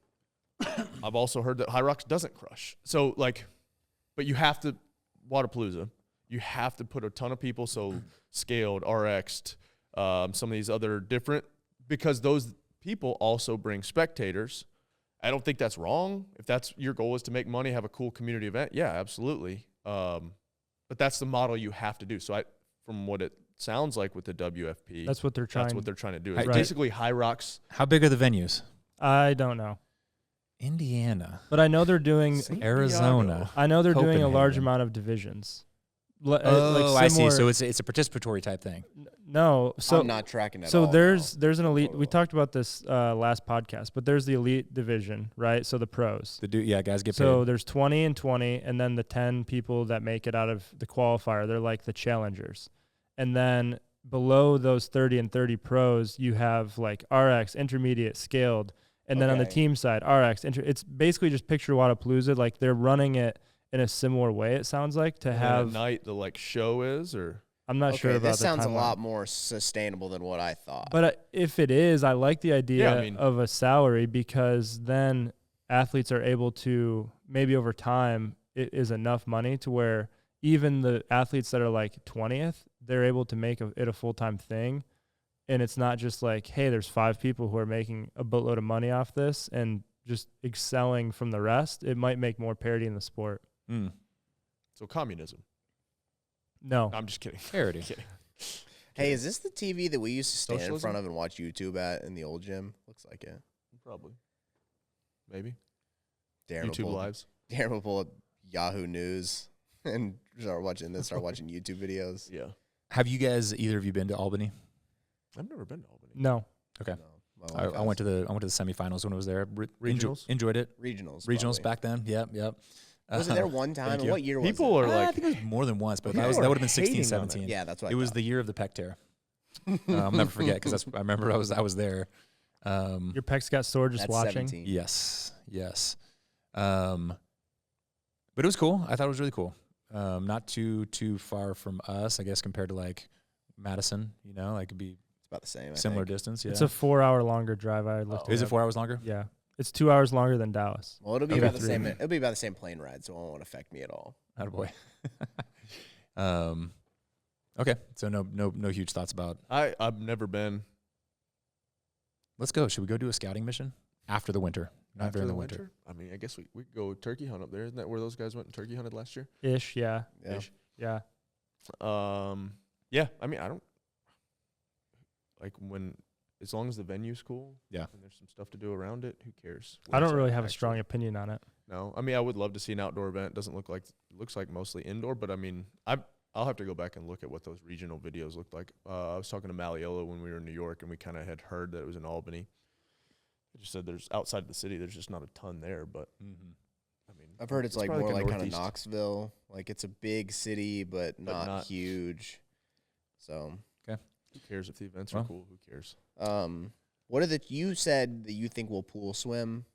I've also heard that High Rocks doesn't crush. So, but you have to, Wadapalooza, you have to put a ton of people, so Scaled, RX'd, some of these other different, because those people also bring spectators. I don't think that's wrong. If that's your goal is to make money, have a cool community event, yeah, absolutely. But that's the model you have to do. So from what it sounds like with the WFP, that's what they're trying to do. It's right. basically High Rocks. How big are the venues? I don't know. Indiana. But I know they're doing Arizona. I know they're doing a large Copenhagen. amount of divisions. I see. So it's a participatory type thing. No, so I'm not tracking it. So there's an elite. We talked about this last podcast, but there's the elite division, right? So the pros. Guys get paid. So there's 20 and 20, and then the 10 people that make it out of the qualifier. They're like the challengers, and then below those 30 and 30 pros, you have like RX, intermediate, scaled, and then on the team side, RX. It's basically just picture Wadapalooza. Like they're running it in a similar way. It sounds like to have at night the show is or. I'm not sure about this sounds the a lot more sustainable than what I thought. But if it is, I like the idea of a salary because then athletes are able to maybe over time it is enough money to where even the athletes that are like 20th, they're able to make it a full-time thing. And it's not just like, hey, there's 5 people who are making a boatload of money off this and just excelling from the rest. It might make more parity in the sport. So communism. No. I'm just kidding. Parity. Hey, is this the TV that we used to stand Socialism? in front of and watch YouTube at in the old gym? Looks like it. Probably. Maybe. Darren YouTube Lives. Darren will pull up Yahoo News and start watching YouTube videos. Yeah. Have you guys, either of you, been to Albany? I've never been to Albany. No. Okay. No, I went to the semifinals when I was there. Regionals? Enjoyed it. Regionals. Regionals probably. back then. Yep. Was it there one time? Thank you. What year was People it? are like, I think it was more than once, but that People would are have been 16, hating on 17. Yeah, that's what It was the year of the pec tear. I'll never forget because I remember I was there. Your pecs got sore just That's watching? 17. Yes. But it was cool. I thought it was really cool. Not too far from us, I guess, compared to like Madison. It'd be It's about the same. similar distance. Yeah. It's a 4-hour longer drive. I looked Is it it 4 hours longer? Yeah. It's 2 hours longer than Dallas. Well, it'll be Okay. about the same. It'll be about the same plane ride, so it won't affect me at all. Attaboy. Okay. So no huge thoughts about. I've never been. Let's go. Should we go do a scouting mission after the winter? Not After during the the winter. I mean, I guess we could go turkey hunt up there. Isn't that where those guys went and turkey hunted last year? Ish, yeah. Yeah. Ish. Yeah. Yeah. I mean, I don't like as long as the venue's cool. Yeah. And there's some stuff to do around it. Who cares? I don't What's really up, have a actually? strong opinion on it. No, I mean, I would love to see an outdoor event. Doesn't look like looks like mostly indoor, but I mean, I'll have to go back and look at what those regional videos looked like. I was talking to Malleolo when we were in New York, and we kind of had heard that it was in Albany. I just said there's outside of the city. There's just not a ton there, but I mean, I've heard it's like probably more a like kind of northeast. Knoxville. Like it's a big city, but not huge. So who cares if the events are cool? Who cares? What are you said that you think we'll pool swim?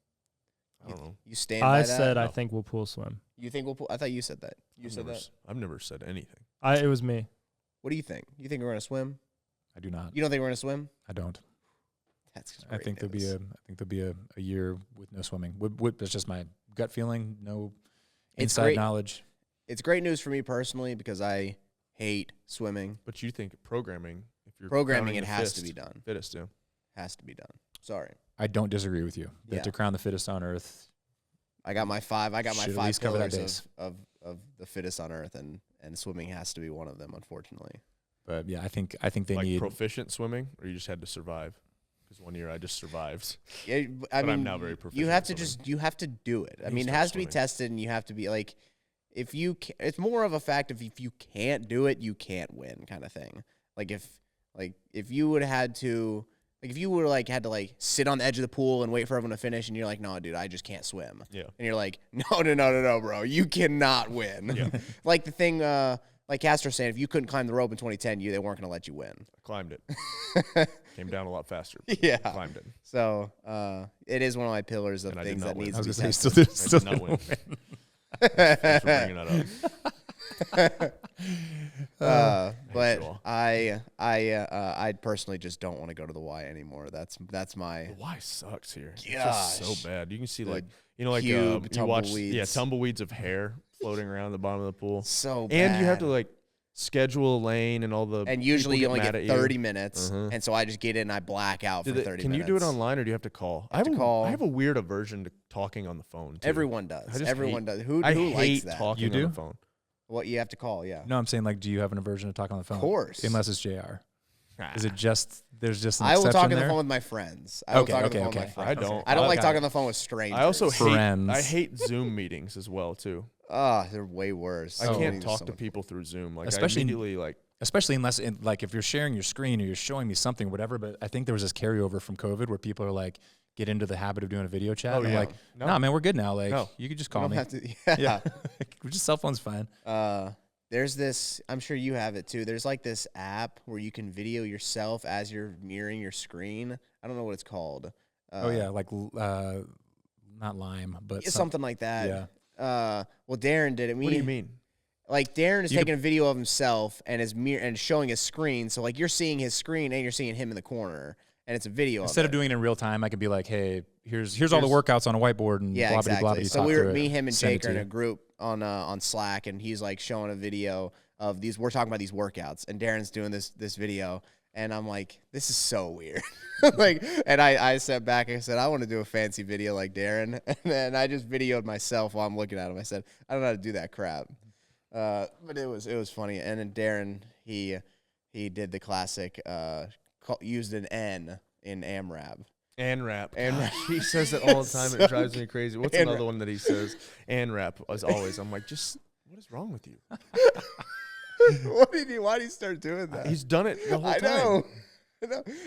I don't know. You stand by that? I said I think we'll pool swim. You think we'll pool? I thought you said that. You said that? I've never said anything. It was me. What do you think? You think we're going to swim? I do not. You don't think we're going to swim? I don't. That's I think there'll be a year with no swimming. That's just my gut feeling. No inside knowledge. It's great news for me personally because I hate swimming. But you think programming, if you're programming, it has to be done. Fittest, yeah. Has to be done. Sorry. I don't disagree with you. That to crown the fittest on earth, I got my five should at least cover that pillars base. of the fittest on earth, and swimming has to be one of them, unfortunately. But yeah, I think they like need proficient swimming, or you just had to survive. Because one year I just survived. Yeah, I mean, I'm now very proficient. You have to you have to do it. I mean, it has to be tested, and you have to be like, if you, it's more of a fact of if you can't do it, you can't win, kind of thing. Like if you would have had to. Like if you were like had to like sit on the edge of the pool and wait for everyone to finish, and you're like, no, dude, I just can't swim. Yeah. And you're like, no, bro, you cannot win. Yeah. Like the thing, like Castor saying, if you couldn't climb the rope in 2010, they weren't going to let you win. I climbed it. Came down a lot faster. Yeah. Climbed it. So it is one of my pillars of things that needs to be tested. I Still not win. Thanks for bringing that up. But I personally just don't want to go to the Y anymore. That's my The Y sucks here. It's Gosh. just so bad. You can see The like you watch tumbleweeds. tumbleweeds of hair floating around the bottom of the pool. so bad. And you have to like schedule a lane and all the and usually you people only mad get at 30 you. minutes, and so I just get in and I black out for 30 minutes. Can you do it online or do you have to call? I have a weird aversion to talking on the phone. Too. Everyone does. Everyone does. Who I likes hate that? talking You do? on the phone. What you have to call? Yeah. No, I'm saying like, do you have an aversion to talk on the phone? Of course. Unless it's JR. Is it just there's just an I will exception talk on the there? phone with my friends. I will talk on the phone with my okay. friends. I don't. I don't like Okay. talking on the phone with strangers. I also Friends. hate Zoom meetings as well too. they're way worse. I Zoom can't meetings talk are to so people through Zoom. Like Especially- I immediately like. Especially unless, like, if you're sharing your screen or you're showing me something, whatever. But I think there was this carryover from COVID where people are like, get into the habit of doing a video chat. Oh, and I'm yeah. like, No. nah, man, we're good now. Like, No. you could just You call don't me. have to. Yeah, just cell phone's fine. There's this. I'm sure you have it too. There's like this app where you can video yourself as you're mirroring your screen. I don't know what it's called. Oh yeah, like not Lime, but something like that. Yeah. Well, Darren did it. What do you mean? Like Darren is taking a video of himself and and showing his screen. So like you're seeing his screen and you're seeing him in the corner, and it's a video. Instead of doing it in real time, I could be like, hey, here's all the workouts on a whiteboard and yeah, blah exactly. blah blah. So me, him, and Jake are in a group on Slack, and he's like showing a video of these. We're talking about these workouts, and Darren's doing this video, and I'm like, this is so weird. And I sat back and I said, I want to do a fancy video like Darren, and then I just videoed myself while I'm looking at him. I said, I don't know how to do that crap. But it was funny. And then Darren, he did the classic, used an N in AMRAP. ANRAP. ANRAP. He says it all the time. So It drives me crazy. What's ANRAP. another one that he says? ANRAP, as always. I'm like, just what is wrong with you? Why did he start doing that? He's done it the whole I time. know.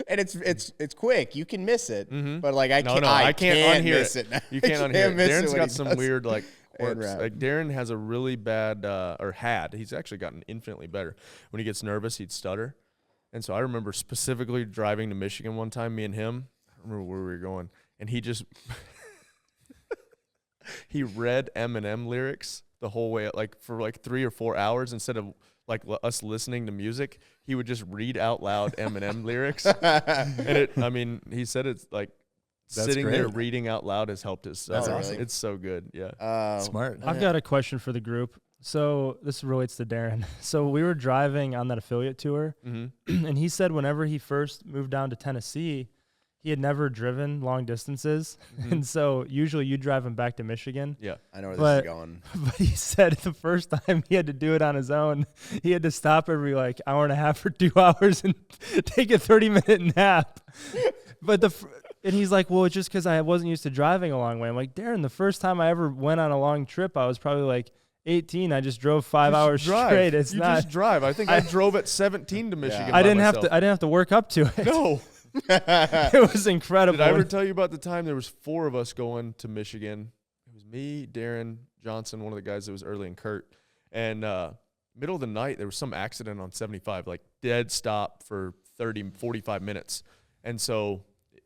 And it's quick. You can miss it, but like I can't. I can't unhear miss it. You can't unhear it. miss Darren's when got he some does weird like quirks. ANRAP. Like Darren has a really bad he's actually gotten infinitely better. When he gets nervous, he'd stutter. And so I remember specifically driving to Michigan one time, me and him. I don't remember where we were going, and he just he read Eminem lyrics the whole way, like for like 3 or 4 hours instead of like us listening to music. He would just read out loud Eminem lyrics, and he said it's like That's sitting great. there reading out loud has helped us. That's awesome. It's so good. Yeah. Smart. I've got a question for the group. So this relates to Darren. So we were driving on that affiliate tour, and he said whenever he first moved down to Tennessee, he had never driven long distances. And so usually you drive him back to Michigan. Yeah. I know where this is going. But he said the first time he had to do it on his own, he had to stop every like hour and a half or 2 hours and take a 30-minute nap. But and he's like, well, it's just because I wasn't used to driving a long way. I'm like, Darren, the first time I ever went on a long trip, I was probably like 18. I just drove 5 hours straight. It's you not just drive. I think I drove at 17 to Michigan. I by didn't myself. have to work up to it. No. It was incredible. Did I ever tell you about the time there was 4 of us going to Michigan? It was me, Darren, Johnson, one of the guys that was early, and Kurt. And middle of the night, there was some accident on 75, like dead stop for 30, 45 minutes. And so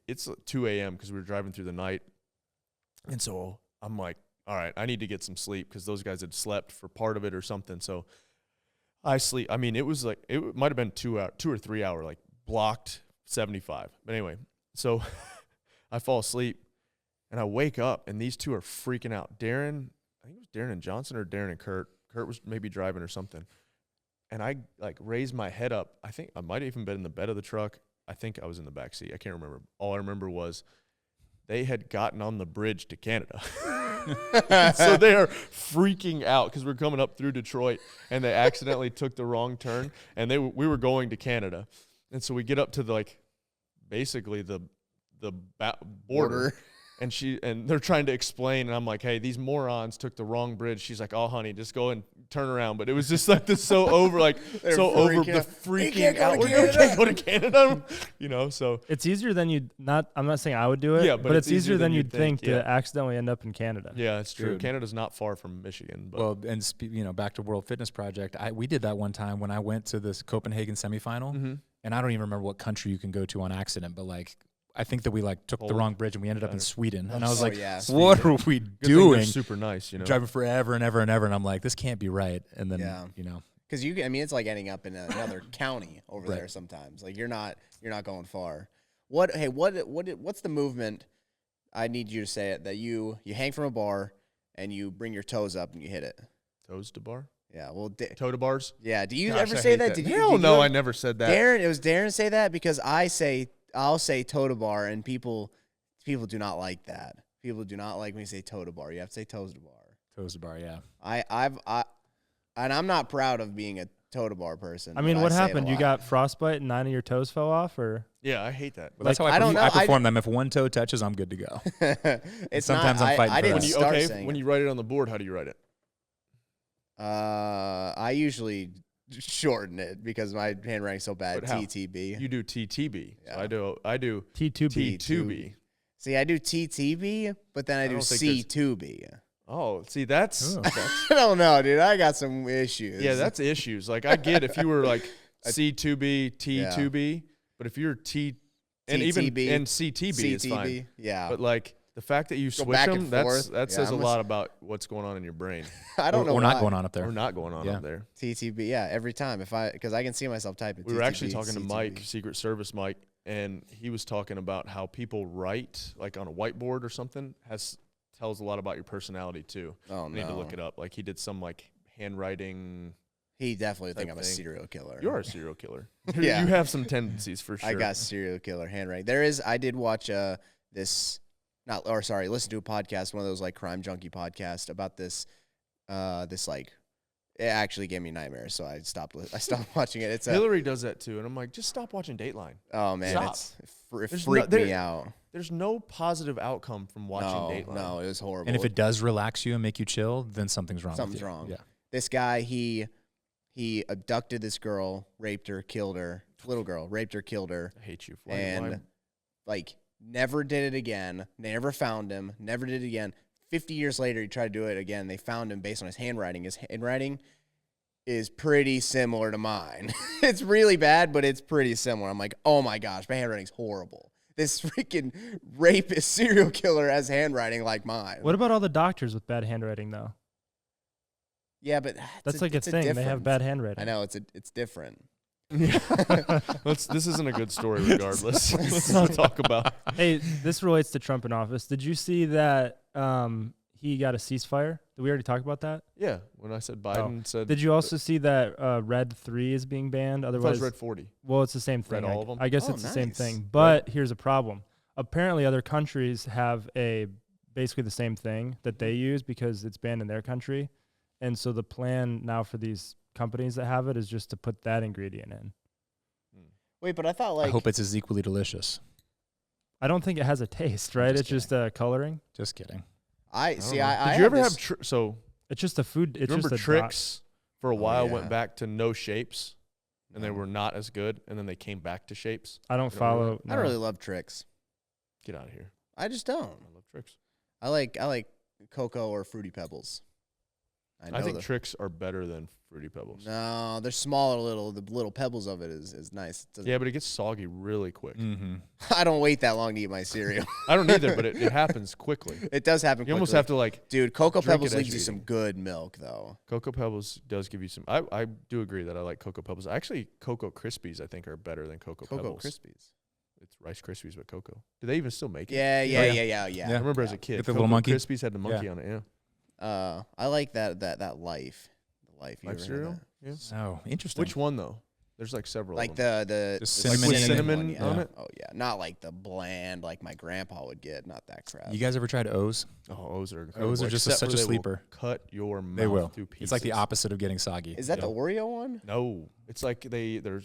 it's 2 a.m. because we were driving through the night. And so I'm like, all right, I need to get some sleep because those guys had slept for part of it or something. So I sleep. I mean, it was like, it might have been 2 or 3 hour, like blocked 75. But anyway, so I fall asleep and I wake up and these 2 are freaking out. Darren, I think it was Darren and Johnson or Darren and Kurt. Kurt was maybe driving or something. And I like raised my head up. I think I might have even been in the bed of the truck. I think I was in the back seat. I can't remember. All I remember was they had gotten on the bridge to Canada. So they are freaking out because we're coming up through Detroit and they accidentally took the wrong turn and we were going to Canada. And so we get up to basically the border. And they're trying to explain, and I'm like, hey, these morons took the wrong bridge. She's like, oh, honey, just go and turn around. But it was just like this so over the freaking out. We can't go to Canada, so. It's easier than I'm not saying I would do it, yeah, but it's easier than you'd think to accidentally end up in Canada. Yeah, it's true. Dude. Canada's not far from Michigan. But. Well, and back to World Fitness Project, we did that one time when I went to this Copenhagen semifinal, and I don't even remember what country you can go to on accident, but like, I think that we took the wrong bridge and we ended up in Sweden. And I was what are we doing? Super nice, Driving forever and ever and ever. And I'm like, this can't be right. And then, Because it's like ending up in another county over there sometimes. Like you're not going far. What's the movement? I need you to say it, that you hang from a bar and you bring your toes up and you hit it. Toes to bar? Yeah, well, toe to bars? Yeah. Do you ever say that? Hell no, I never said that. It was Darren say that because I'll say toe to bar, and people do not like that. People do not like when you say toe to bar. You have to say toes to bar. Toes to bar, yeah. And I'm not proud of being a toe to bar person. I mean, what happened? You got frostbite and 9 of your toes fell off, or? Yeah, I hate that. Well, that's how I perform them. If one toe touches, I'm good to go. Sometimes I'm fighting for that. When you write it on the board, how do you write it? I usually shorten it because my handwriting's so bad. TTB. You do TTB. Yeah. So I do T2B. T2B. See, I do TTB, but then I do C2B. Oh, see, that's I don't know, dude. I got some issues. Yeah, that's issues. Like I get if you were like C2B, T2B, but if you're T and even and CTB is fine. Yeah. But like the fact that you switch them, that says a lot about what's going on in your brain. I don't know. Or not going on up there. Or not going on up there. TTB, yeah, every time because I can see myself typing. We were actually talking to Mike, Secret Service Mike, and he was talking about how people write like on a whiteboard or something tells a lot about your personality too. Oh no, I need to look it up. Like he did some like handwriting. He definitely think I'm a serial killer. You are a serial killer. Yeah, you have some tendencies for sure. I got serial killer handwriting. I did watch listen to a podcast, one of those like crime junkie podcasts about this it actually gave me nightmares, so I stopped watching it. Hillary does that too, and I'm like, just stop watching Dateline. Oh man, it freaked me out. There's no positive outcome from watching Dateline. No, it was horrible. And if it does relax you and make you chill, then something's wrong. Something's wrong. Yeah. This guy, he abducted this girl, raped her, killed her. Little girl, raped her, killed her. I hate you for and like never did it again. They never found him. Never did it again. 50 years later, he tried to do it again. They found him based on his handwriting. His handwriting is pretty similar to mine. It's really bad, but it's pretty similar. I'm like, oh my gosh, my handwriting's horrible. This freaking rapist serial killer has handwriting like mine. What about all the doctors with bad handwriting, though? Yeah, but that's like a thing. They have bad handwriting. I know, it's different. Yeah. This isn't a good story regardless. Let's not talk about. Hey, this relates to Trump in office. Did you see that he got a ceasefire? Did we already talk about that? Yeah, when I said Biden said. Did you also see that Red 3 is being banned? Otherwise, Red 40. Well, it's the same thing. Red all of them? I guess it's the same thing. But here's a problem. Apparently, other countries have basically the same thing that they use because it's banned in their country. And so the plan now for these companies that have it is just to put that ingredient in. Wait, but I thought I hope it's as equally delicious. I don't think it has a taste, right? It's just coloring. Just kidding. Did you ever have it's just a food. It's remember just Trix for a while went back to no shapes. and they were not as good, and then they came back to shapes. I don't follow. I don't really love tricks. Get out of here. I just don't. I love tricks. I like Cocoa or Fruity Pebbles. I think tricks are better than Fruity Pebbles. No, they're smaller. The little pebbles of it is nice. Yeah, but it gets soggy really quick. Mm-hmm. I don't wait that long to eat my cereal. I don't either, but it happens quickly. It does happen quickly. You almost have to like, dude, Cocoa drink Pebbles it as leaves you you're some eating. good milk, though. Cocoa Pebbles does give you some. I do agree that I like Cocoa Pebbles. Actually, Cocoa Krispies I think are better than Cocoa Pebbles. Krispies. It's Rice Krispies with cocoa. Do they even still make it? Yeah. I remember as a kid, With the little monkey? Krispies had the monkey on it. Yeah. I like that life. Life cereal. Yeah. Oh, interesting. Which one though? There's like several. Like of them. the cinnamon with in it. cinnamon one, on yeah. it. Oh yeah, not like the bland like my grandpa would get. Not that crap. You guys ever tried O's? Oh, O's are incredible. O's are just Except such for a they will sleeper. Cut your mouth They will. to pieces. It's like the opposite of getting soggy. Is that the Oreo one? No, it's like they're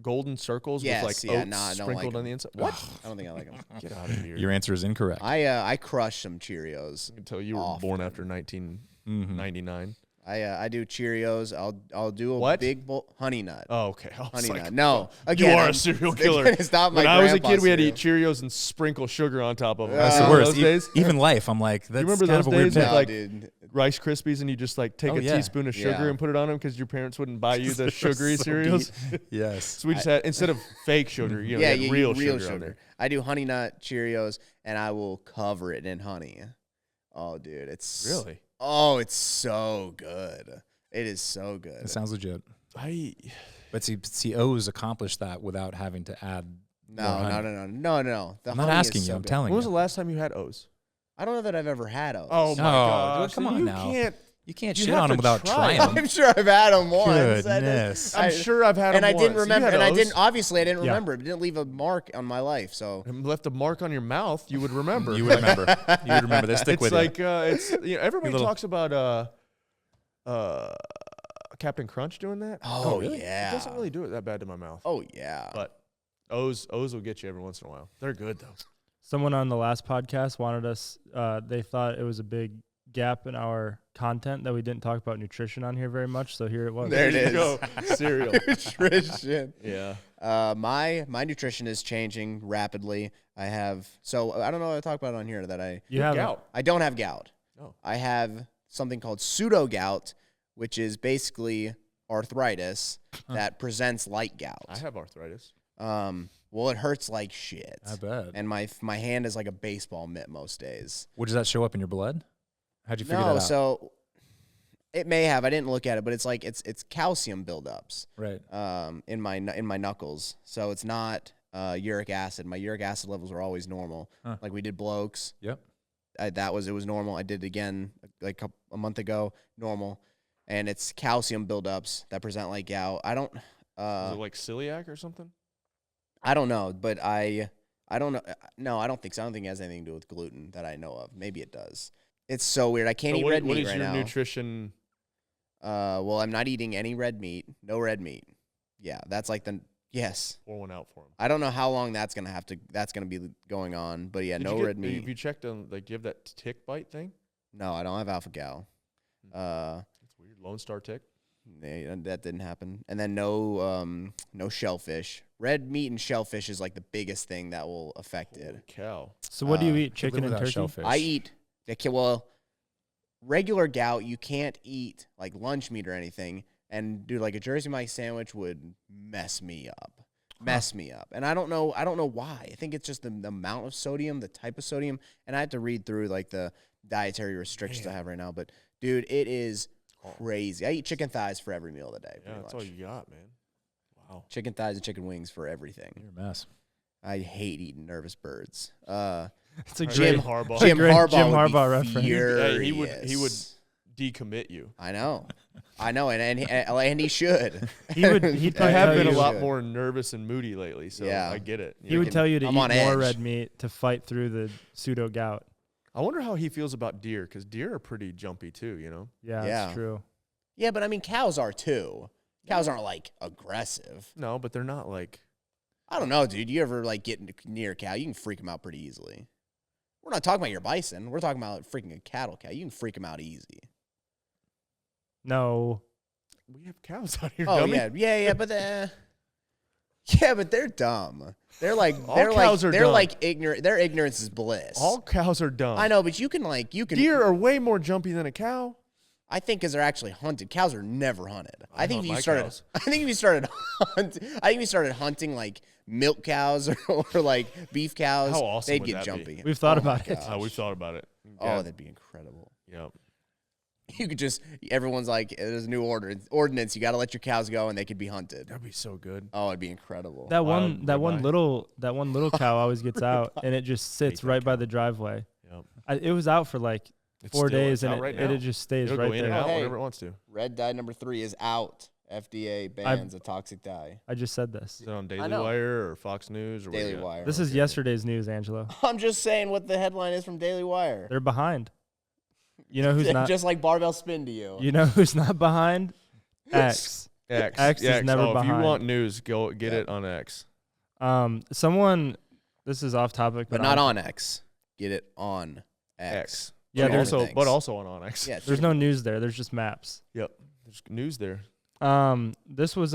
golden circles Yes, with like yeah, oats nah, I don't sprinkled like on the inside. What? I don't think I like them. Get out of here! Your answer is incorrect. I crush some Cheerios. Until you were Often. born after 1999. I do Cheerios. I'll do a What? big bowl Honey Nut. Oh, okay. I was Honey like, Nut. No, you again, are I'm- a serial killer. It's not my When I was a grandpa's kid, we had to cereal. eat Cheerios and sprinkle sugar on top of them. That's the Oh, worst. Those days, Even life, I'm like, that's remember kind those of a weird days bit. with, No, like, dude. Rice Krispies, and you just like take Oh, a yeah. teaspoon of sugar Yeah. and put it on them because your parents wouldn't buy you the They're sugary so cereals. Yes. So we just had, instead of fake sugar, you know, Yeah, you had real sugar on there. I do Honey Nut Cheerios, and I will cover it in honey. Oh, dude, it's Really? Oh, it's so good. It is so good. That sounds legit. I But see, O's accomplished that without having to add. No. more honey. The I'm not honey is asking you. so I'm good. telling when was you. the last time you had O's? I don't know that I've ever had O's. Oh my gosh! come on you now. Can't. You can't You shit have on to them without try trying 'em. them. I'm sure I've had them once. Goodness. I'm sure I've had And them I didn't once. You remember. had And I O's? didn't. Obviously, I didn't Yeah. remember. It didn't leave a mark on my life. So And left a mark on your mouth. You would remember. You would remember. You would remember. They stick It's with like you. it's everybody little- talks about Captain Crunch doing that. Oh, really? yeah. It doesn't really do it that bad to my mouth. oh yeah. But O's will get you every once in a while. They're good though. Someone on the last podcast wanted us. They thought it was a big gap in our content that we didn't talk about nutrition on here very much. So here it was. There it you is. go. Cereal. Nutrition. Yeah. My nutrition is changing rapidly. I don't know what I talk about on here that You have gout. I don't have gout. Oh. I have something called pseudo gout, which is basically arthritis that presents like gout. I have arthritis. Well, it hurts like shit. I bet. And my hand is like a baseball mitt most days. What does that show up in your blood? How'd you figure that No, out? so it may have. I didn't look at it, but it's like it's calcium buildups. Right. In my knuckles. So it's not uric acid. My uric acid levels are always normal. Huh. Like we did blokes. Yep. It was normal. I did it again like a month ago, normal. And it's calcium buildups that present like gout. I don't Is it like celiac or something? I don't know, but I don't know. No, I don't think so. I don't think it has anything to do with gluten that I know of. Maybe it does. It's so weird. I can't eat red What meat is right your now. nutrition? Well, I'm not eating any red meat. No red meat. Yeah, that's like yes. Pour one out for him. I don't know how long that's gonna be going on, but yeah, no red meat. Have you checked on like do you have that tick bite thing? No, I don't have alpha gal. That's weird. Lone Star tick. That didn't happen. And then no shellfish. Red meat and shellfish is like the biggest thing that will affect it. Holy cow. So what do you eat? Live Chicken and without turkey? shellfish. I eat regular gout. You can't eat like lunch meat or anything. And dude, like a Jersey Mike sandwich would mess me up. And I don't know why. I think it's just the amount of sodium, the type of sodium. And I have to read through like the dietary restrictions I have right now. But dude, it is crazy. I eat chicken thighs for every meal of the day. Yeah, that's all you got, man. Wow. Chicken thighs and chicken wings for everything. You're a mess. I hate eating nervous birds. It's a Jim great Harbaugh. Jim great Harbaugh, Jim would be Harbaugh reference. Hey, he would furious. decommit you. I know, and he should. He'd I probably have tell been a you, lot more nervous and moody lately, so Yeah. I get it. You He know? would tell you to I'm eat on more edge. red meat to fight through the pseudo gout. I wonder how he feels about deer, because deer are pretty jumpy too, you know? Yeah, Yeah. that's true. Yeah, but I mean, cows are too. Cows aren't like aggressive. No, but they're not like... I don't know, dude. You ever like get near a cow? You can freak them out pretty easily. We're not talking about your bison. We're talking about freaking a cattle cow. You can freak them out easy. No. we have cows out here. Oh dummy. yeah, but but they're dumb. They're like cows are they're dumb. like ignorant. Their ignorance is bliss. All cows are dumb. I know, but you can. Deer are way more jumpy than a cow. I think because they're actually hunted. Cows are never hunted. I think if you started, cows. I think if you started hunting like milk cows or like beef cows, How awesome they'd would get that jumpy. be? We've thought Oh my about it. gosh. We've thought about it. Oh, that'd be incredible. Yep. You could just everyone's like, there's a new ordinance. You got to let your cows go, and they could be hunted. That'd be so good. Oh, it'd be incredible. That Wild one little cow always gets out, and it just sits that right by the driveway. Yep. It was out for like It's 4 still- days, it's and out right it now. just stays It'll right go in and there. out Hey. whenever it wants to. Red dye number 3 is out. FDA bans a toxic dye. I just said this. Is it on Daily know. Wire or Fox News or what Daily you got? Wire. This is yesterday's news, Angelo. I'm just saying what the headline is from Daily Wire. They're behind. You know who's not? Just like barbell spin to you. You know who's not behind? X. X. is never If you behind. want news, go get Yep. it on X. Someone. This is off topic, but not on X. Get it on X. Yeah, Two there's different But things. also on Onyx. Yeah, There's no news there. There's just maps. Yep. There's news there. This is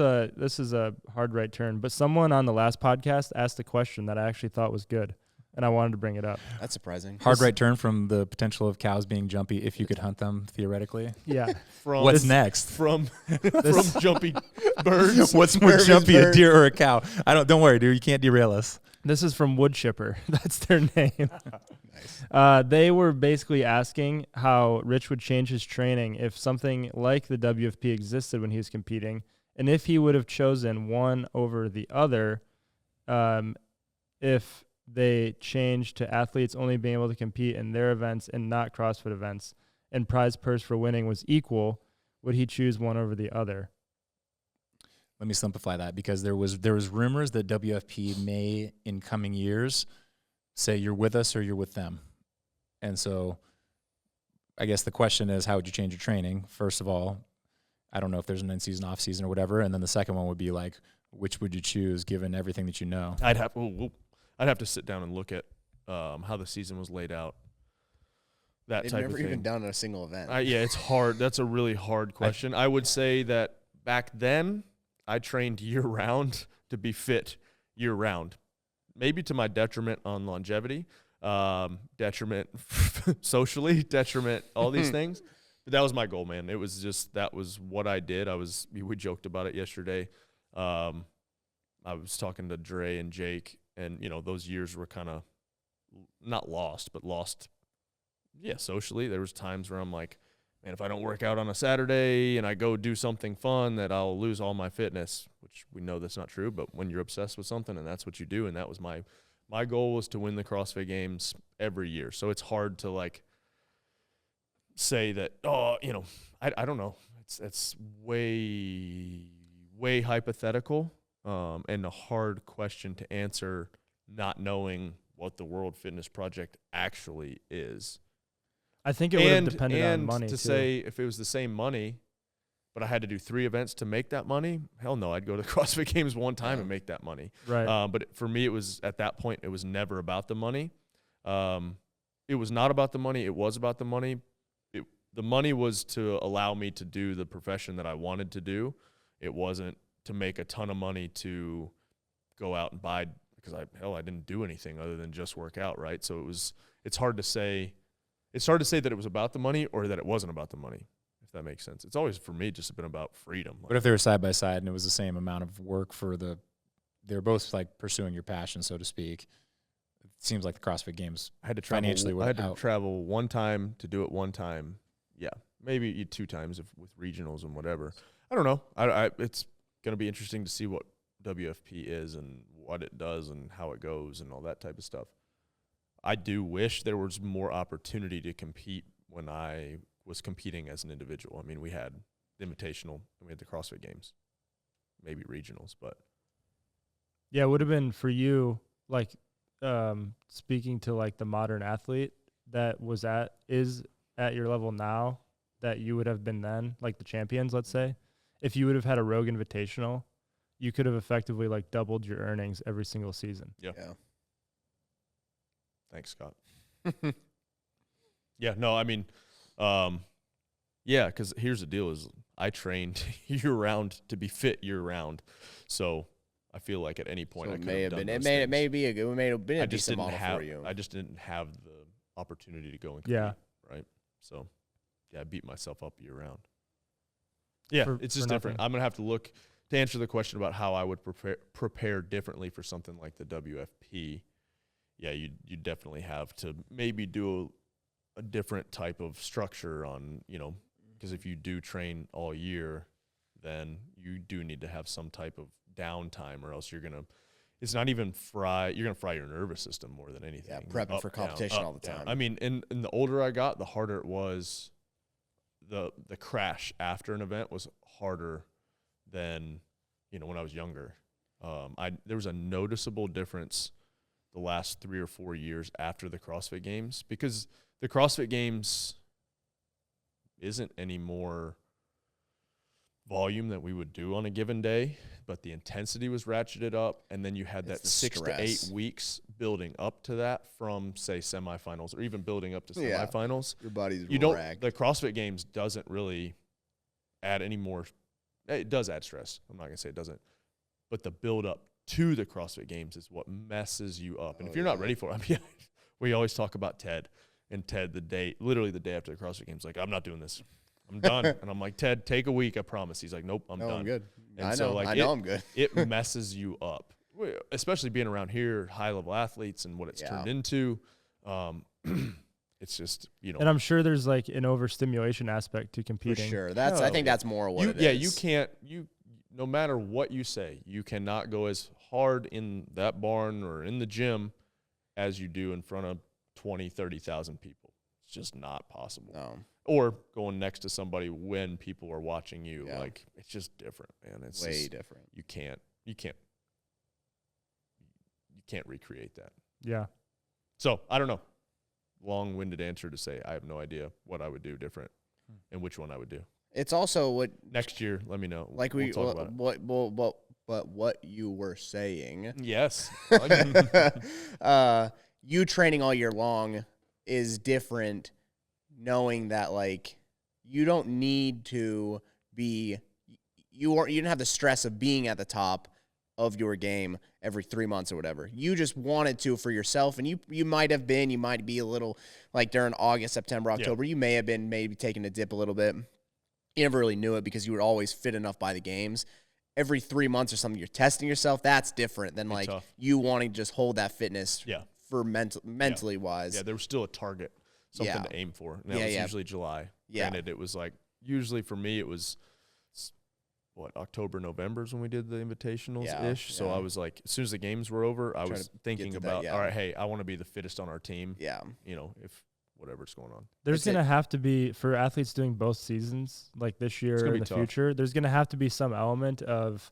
a hard right turn, but someone on the last podcast asked a question that I actually thought was good, and I wanted to bring it up. That's surprising. Hard right turn from the potential of cows being jumpy if you could hunt them theoretically. Yeah. From What's next? From jumpy birds. What's more Nervous jumpy, a bird. deer or a cow? Don't worry, dude. You can't derail us. This is from Wood Chipper. That's their name. They were basically asking how Rich would change his training if something like the WFP existed when he was competing, and if he would have chosen one over the other if they changed to athletes only being able to compete in their events and not CrossFit events, and prize purse for winning was equal, would he choose one over the other? Let me simplify that because there was rumors that WFP may in coming years say you're with us or you're with them. And so I guess the question is, how would you change your training? First of all, I don't know if there's an in-season, off-season or whatever. And then the second one would be like, which would you choose given everything that you know? I'd have to sit down and look at how the season was laid out. That They've type never of thing. even done a single event. Yeah, it's hard. That's a really hard question. I would say that back then I trained year-round to be fit year-round. Maybe to my detriment on longevity, detriment socially, detriment all these things. But that was my goal, man. It was just that was what I did. We joked about it yesterday. I was talking to Dre and Jake, and those years were kind of not lost, but lost. Yeah, socially, there was times where I'm like, man, if I don't work out on a Saturday and I go do something fun, that I'll lose all my fitness, which we know that's not true. But when you're obsessed with something and that's what you do, and that was my goal was to win the CrossFit Games every year. So it's hard to like say that, I don't know. It's way hypothetical and a hard question to answer, not knowing what the World Fitness Project actually is. I think it would have depended on money, to too. say if it was the same money, but I had to do 3 events to make that money, hell no, I'd go to the CrossFit Games one time and make that money. Right. But for me, it was at that point, it was never about the money. It was not about the money. It was about the money. The money was to allow me to do the profession that I wanted to do. It wasn't to make a ton of money to go out and buy, because I didn't do anything other than just work out, right? So it's hard to say. It's hard to say that it was about the money or that it wasn't about the money, if that makes sense. It's always, for me, just been about freedom. What if they were side by side and it was the same amount of work they're both like pursuing your passion, so to speak? It seems like the CrossFit Games I had to travel, financially I had to travel one time to do it one time. Yeah, maybe 2 times with regionals and whatever. I don't know. It's going to be interesting to see what WFP is and what it does and how it goes and all that type of stuff. I do wish there was more opportunity to compete when I was competing as an individual. I mean, we had the Invitational, we had the CrossFit Games, maybe regionals, but. Yeah, it would have been for you, like, speaking to, like, the modern athlete that is at your level now that you would have been then, like the champions, let's say. If you would have had a Rogue Invitational, you could have effectively, like, doubled your earnings every single season. Yeah. Thanks, Scott. Yeah, no, I mean, yeah, because here's the deal is I trained year-round to be fit year-round. So I feel like at any point I could have done those things. It may be a good, it may have been a I just decent didn't model have, for you. I just didn't have the opportunity to go and compete, right? So, yeah, I beat myself up year-round. Yeah, it's just different. I'm going to have to look to answer the question about how I would prepare differently for something like the WFP. Yeah, you definitely have to maybe do a different type of structure on, because if you do train all year, then you do need to have some type of downtime, or else you're going to, it's not even you're going to fry your nervous system more than anything. Yeah, prepping for competition all the time. I mean, and the older I got, the harder it was. The crash after an event was harder than, when I was younger. There was a noticeable difference the last 3 or 4 years after the CrossFit Games, because the CrossFit Games isn't any more volume that we would do on a given day, but the intensity was ratcheted up, and then you had that 6 to 8 weeks building up to that from, say, semifinals, or even building up to semifinals. Your body's racked. The CrossFit Games doesn't really add any more. It does add stress. I'm not going to say it doesn't. But the build up to the CrossFit Games is what messes you up. And if you're not ready for it, I mean, we always talk about Ted. And Ted, literally the day after the CrossFit Games, like, I'm not doing this. I'm done. And I'm like, Ted, take a week, I promise. He's like, nope, I'm done. I'm good. And I so, know, like, I know I'm good. It messes you up, especially being around here, high-level athletes and what it's turned into. It's just, And I'm sure there's, like, an overstimulation aspect to competing. For sure. I think that's more what it is. Yeah, you can't, no matter what you say, you cannot go as hard in that barn or in the gym as you do in front of 20, 30,000 people. It's just not possible. No. Or going next to somebody when people are watching you. Yeah. Like, it's just different, man. It's way different. You can't recreate that. Yeah. So, I don't know. Long-winded answer to say I have no idea what I would do different and which one I would do. It's also what next year, let me know. Like what you were saying. Yes. You training all year long is different, knowing that, like, you don't need to be you didn't have the stress of being at the top of your game every 3 months or whatever. You just wanted to for yourself, and you might be a little, like, during August, September, October, you may have been maybe taking a dip a little bit. You never really knew it because you were always fit enough by the games. Every 3 months or something, you're testing yourself. That's different than, like, you wanting to just hold that fitness for mentally wise. Yeah, there was still a target, something to aim for. And that was usually July. Yeah. Granted, it was like, usually for me, it was, October, November is when we did the invitationals-ish. Yeah. So I was like, as soon as the games were over, I was thinking about, all right, hey, I want to be the fittest on our team. Yeah. If whatever's going on. There's going to have to be, for athletes doing both seasons, like this year or the future, there's going to have to be some element of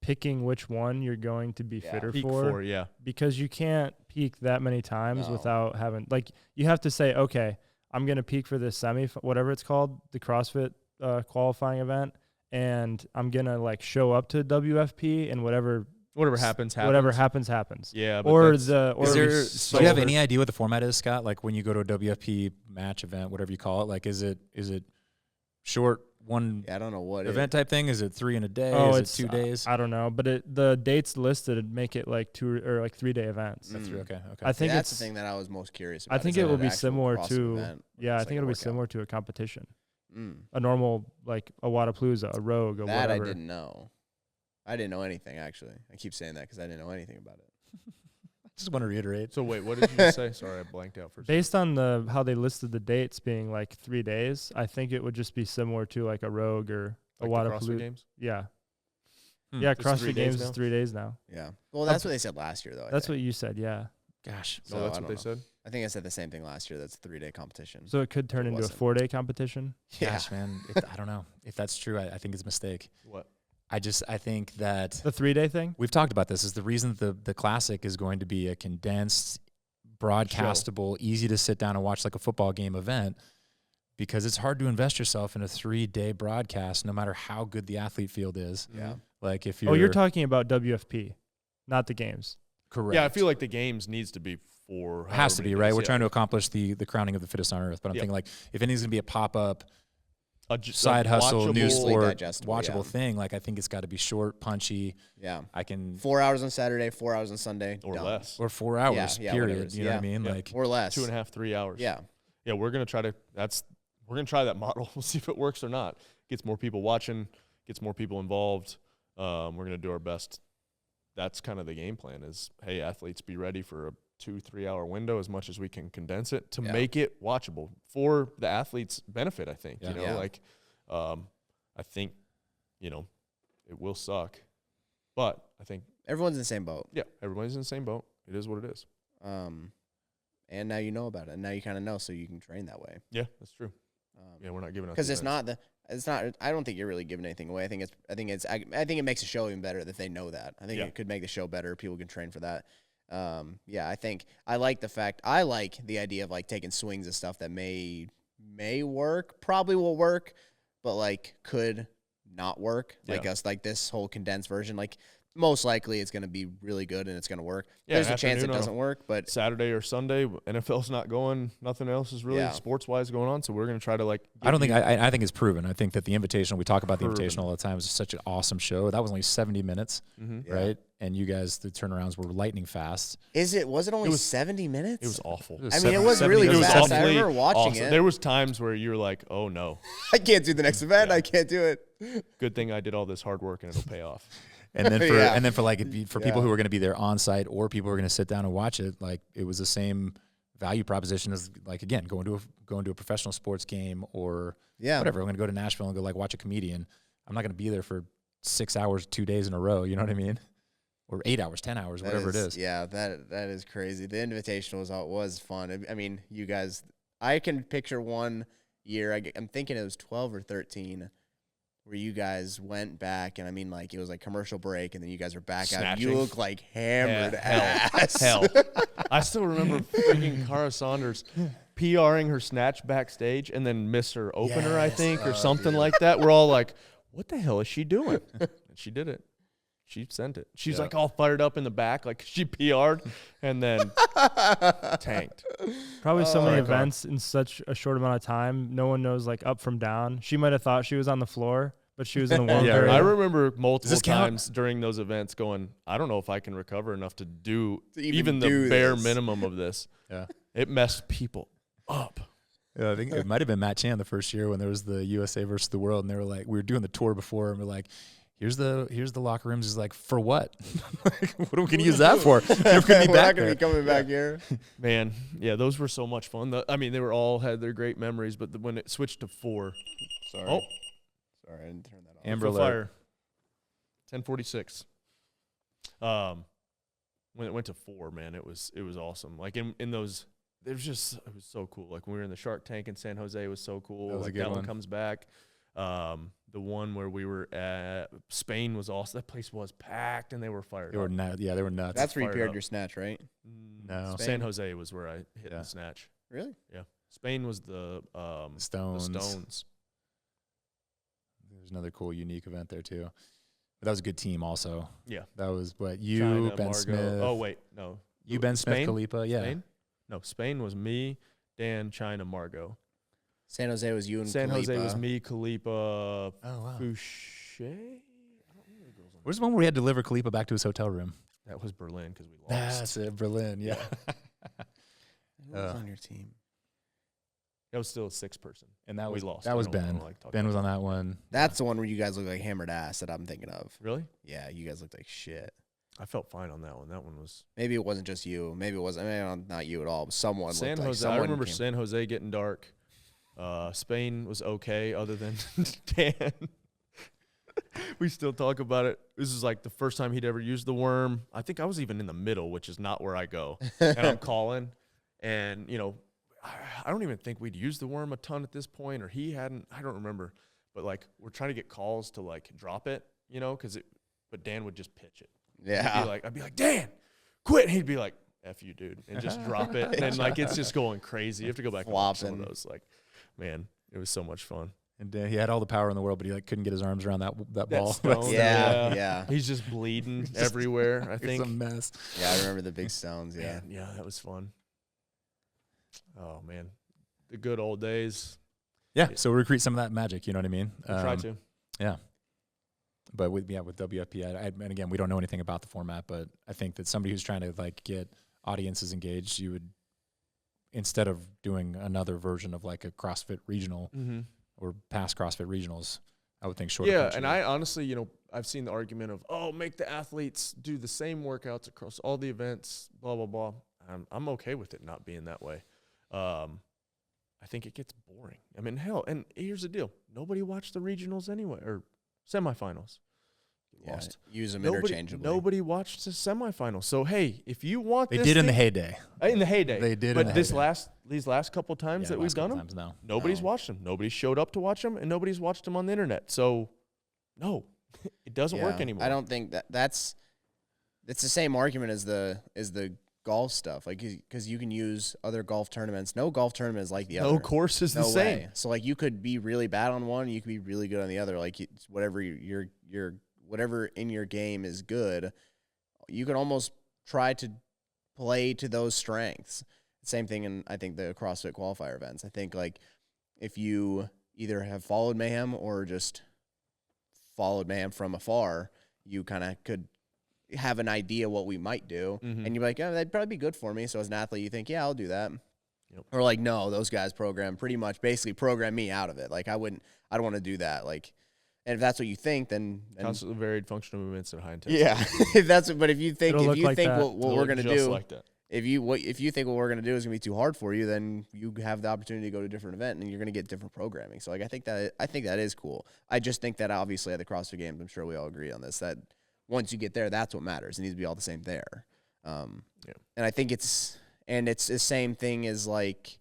picking which one you're going to be fitter for. Because you can't peak that many times without having, like, you have to say, okay, I'm going to peak for this whatever it's called, the CrossFit qualifying event, and I'm going to, like, show up to WFP, and whatever happens. Yeah. But do you have any idea what the format is, Scott? Like, when you go to a WFP match event, whatever you call it, like, is it short one I don't know what event type thing? Is it 3 in a day? Is it 2 days? I don't know, but the dates listed make it like 2 or like 3 day events. That's okay. I think that's the thing that I was most curious about. I think it will be similar to I think it'll be similar to a competition. A normal, like a Wadapalooza, a Rogue, or that whatever. I didn't know. I didn't know anything, actually. I keep saying that because I didn't know anything about it. I just want to reiterate. So wait, what did you just say? Sorry, I blanked out for a second. Based on how they listed the dates being like 3 days, I think it would just be similar to like a Rogue or a Wadapalooza. Games? Yeah. Yeah, CrossFit Games is 3 days now. Yeah. Well, that's what they said last year, though. That's what you said, yeah. Gosh. So that's what they said? I think I said the same thing last year. That's a 3-day competition. So it could turn into a 4-day competition? Yeah. Gosh, man. I don't know. If that's true, I think it's a mistake. What? I think that the 3-day thing, we've talked about this, is the reason the classic is going to be a condensed, broadcastable, easy to sit down and watch like a football game event, because it's hard to invest yourself in a 3-day broadcast, no matter how good the athlete field is. Yeah. Like if you're you're talking about WFP, not the games. Correct. Yeah, I feel like the games needs to be for. It has to be, right? We're trying to accomplish the crowning of the fittest on earth, but I'm thinking, like, if anything's gonna be a pop up side hustle, news Easily sport, digestible, watchable yeah. thing. Like I think it's got to be short, punchy. Yeah. I can 4 hours on Saturday, 4 hours on Sunday. or done. less. or 4 hours. Yeah, period. whatever it is. You know what I Yeah. mean? Yeah. Like Or less. 2.5, 3 hours. Yeah. Yeah, we're gonna try that model. We'll see if it works or not. Gets more people watching, gets more people involved. We're gonna do our best. That's kind of the game plan. Is hey, athletes, be ready for a 2-3 hour window as much as we can condense it to make it watchable for the athletes' benefit. I think I think it will suck, but I think Everyone's in the same boat. yeah, everybody's in the same boat. It is what it is. And now you know about it. And now you kind of know, so you can train that way. Yeah, that's true. Yeah, we're not giving up Because it's not. I don't think you're really giving anything away. I think it makes the show even better that they know that. I think it could make the show better. People can train for that. I think I like the idea of like taking swings of stuff that may work, probably will work, but like could not work. Like this whole condensed version, like most likely it's going to be really good and it's going to work. Yeah, there's a chance it doesn't work, but Saturday or Sunday, NFL's not going. Nothing else is really sports-wise going on, so we're going to try to like. I think it's proven. I think that the Invitational, we talk about the Invitational all the time, is such an awesome show. That was only 70 minutes, right? And you guys, the turnarounds were lightning fast. Was it only 70 minutes? It was awful. It was really fast. I remember watching it. There was times where you were like, "Oh no, I can't do the next event. I can't do it." Good thing I did all this hard work and it'll pay off. And then for people who are going to be there on site or people who are going to sit down and watch it, like it was the same value proposition as like again going to a professional sports game or whatever. I'm going to go to Nashville and go like watch a comedian. I'm not going to be there for 6 hours, 2 days in a row. You know what I mean? Or 8 hours, 10 hours, whatever it is. Yeah, that is crazy. The Invitational was fun. I mean, you guys, I can picture one year. I'm thinking it was 12 or 13. Where you guys went back, and I mean, like, it was like commercial break, and then you guys were back out. You look like hammered ass. Hell. I still remember freaking Cara Saunders PRing her snatch backstage and then miss her opener, I think, or something like that. We're all like, what the hell is she doing? And she did it. She sent it. She's like all fired up in the back, like she PR'd, and then tanked. Probably so many events in such a short amount of time. No one knows like up from down. She might have thought she was on the floor, but she was in a warm period. I remember multiple times during those events going, I don't know if I can recover enough to do even the bare minimum of this. Yeah, it messed people up. Yeah, I think it might have been Matt Chan the first year when there was the USA versus the world, and they were like, we were doing the tour before, and we're like, here's the locker rooms. He's like, for what? What are we going to use that for? We're not going to be coming back here. Man, yeah, those were so much fun. I mean, they were all had their great memories, but when it switched to 4. Sorry, I didn't turn that off. Amber Fire. 10:46. When it went to 4, man, it was awesome. Like in those, it was so cool. Like when we were in the Shark Tank in San Jose, it was so cool. That was like a good that one. one comes back. The one where we were at Spain was also, that place was packed and they were fired They were nuts. Yeah, they were nuts. That's where you paired your snatch, right? No. San Jose was where I hit the snatch. Really? Yeah. Spain was the Stones. There's another cool, unique event there too. But that was a good team also. Yeah. That was you, China, Ben Margot. Smith. Oh, wait. No. You, Ben Spain? Smith, Khalipa. Yeah. Spain? No, Spain was me, Dan, China, Margot. San Jose was you and San Khalipa. Jose was me, Khalipa, Oh, wow. Fouché. I don't remember the girl's name. Where's the one where we had to deliver Khalipa back to his hotel room? That was Berlin because we lost. That's it, Berlin. Yeah. Who was on your team? That was still a 6-person. And that we was lost. That was Ben. Ben was on that one. That's the one where you guys look like hammered ass that I'm thinking of. Really? Yeah, you guys looked like shit. I felt fine on that one. That one was Maybe it wasn't just you. Maybe it wasn't. I mean, not you at all. But someone. San looked Jose. Like I remember San Jose getting dark. Spain was okay, other than Dan. We still talk about it. This is like the first time he'd ever used the worm. I think I was even in the middle, which is not where I go. And I'm calling, and I don't even think we'd used the worm a ton at this point, or he hadn't. I don't remember. But like we're trying to get calls to like drop it, but Dan would just pitch it. Yeah. I'd be like, Dan, quit. And he'd be like, F you, dude, and just drop it. And like it's just going crazy. You have to go back and watch some of those. Like, man, it was so much fun. And he had all the power in the world, but he couldn't get his arms around that ball. Stone, yeah. He's just bleeding everywhere, I think. It's a mess. Yeah, I remember the big stones, yeah. Man, yeah, that was fun. Oh, man. The good old days. Yeah, so recruit some of that magic, you know what I mean? Try to. Yeah. But with WFP, and again, we don't know anything about the format, but I think that somebody who's trying to like get audiences engaged, you would, instead of doing another version of like a CrossFit regional or past CrossFit regionals, I would think shorter. Yeah, and I honestly, I've seen the argument of, make the athletes do the same workouts across all the events, blah, blah, blah. I'm okay with it not being that way. I think it gets boring. I mean, hell, and here's the deal. Nobody watched the regionals anyway, or semifinals. Yeah, use them interchangeably. Nobody watched the semifinals. So, hey, if you want they did in the heyday. In the heyday. They did but in the these heyday. last couple times that we've done them, nobody's watched them. Nobody showed up to watch them, and nobody's watched them on the internet. So, no, it doesn't work anymore. I don't think it's the same argument as the golf stuff, like, because you can use other golf tournaments. No golf tournament is like the other. No course is the same. Way. So like you could be really bad on one, you could be really good on the other. Like it's whatever whatever in your game is good, you can almost try to play to those strengths. Same thing in I think the CrossFit qualifier events. I think like if you either have followed Mayhem or just followed Mayhem from afar, you kind of could have an idea what we might do, and you're like, that'd probably be good for me. So as an athlete, you think, I'll do that. Yep. Or like, no, those guys basically program me out of it. Like I don't want to do that. Like, and if that's what you think, then constantly varied functional movements at high intensity. Yeah, but if you think what we're gonna do, like that. if you think what we're gonna do is gonna be too hard for you, then you have the opportunity to go to a different event, and you're gonna get different programming. So like, I think that is cool. I just think that obviously at the CrossFit Games, I'm sure we all agree on this, that once you get there, that's what matters. It needs to be all the same there. And I think it's the same thing as like,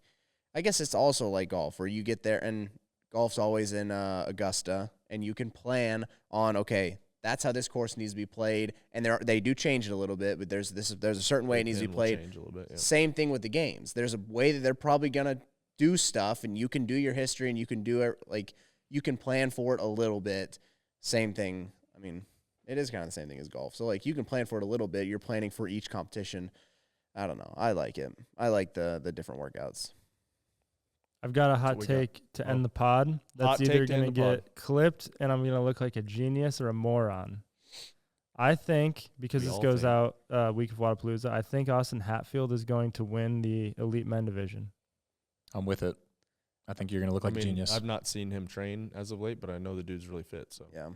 I guess it's also like golf, where you get there and golf's always in Augusta, and you can plan on, okay, that's how this course needs to be played. And they do change it a little bit, but there's a certain way it needs to be played. Change a little bit, yeah. Same thing with the games. There's a way that they're probably gonna do stuff, and you can do your history, and you can do it, like you can plan for it a little bit. Same thing. I mean, it is kind of the same thing as golf. So, like, you can plan for it a little bit. You're planning for each competition. I don't know. I like it. I like the different workouts. I've got a hot take to end the pod. That's either going to get clipped and I'm going to look like a genius or a moron. I think, because this goes out week of Wadapalooza, I think Austin Hatfield is going to win the Elite Men division. I'm with it. I think you're going to look like a genius. I've not seen him train as of late, but I know the dude's really fit. So yeah.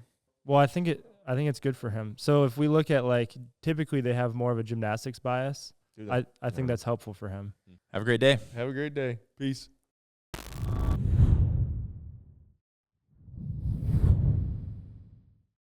Well, I think it's good for him. So if we look at, like, typically they have more of a gymnastics bias. I think that's helpful for him. Have a great day. Have a great day. Peace.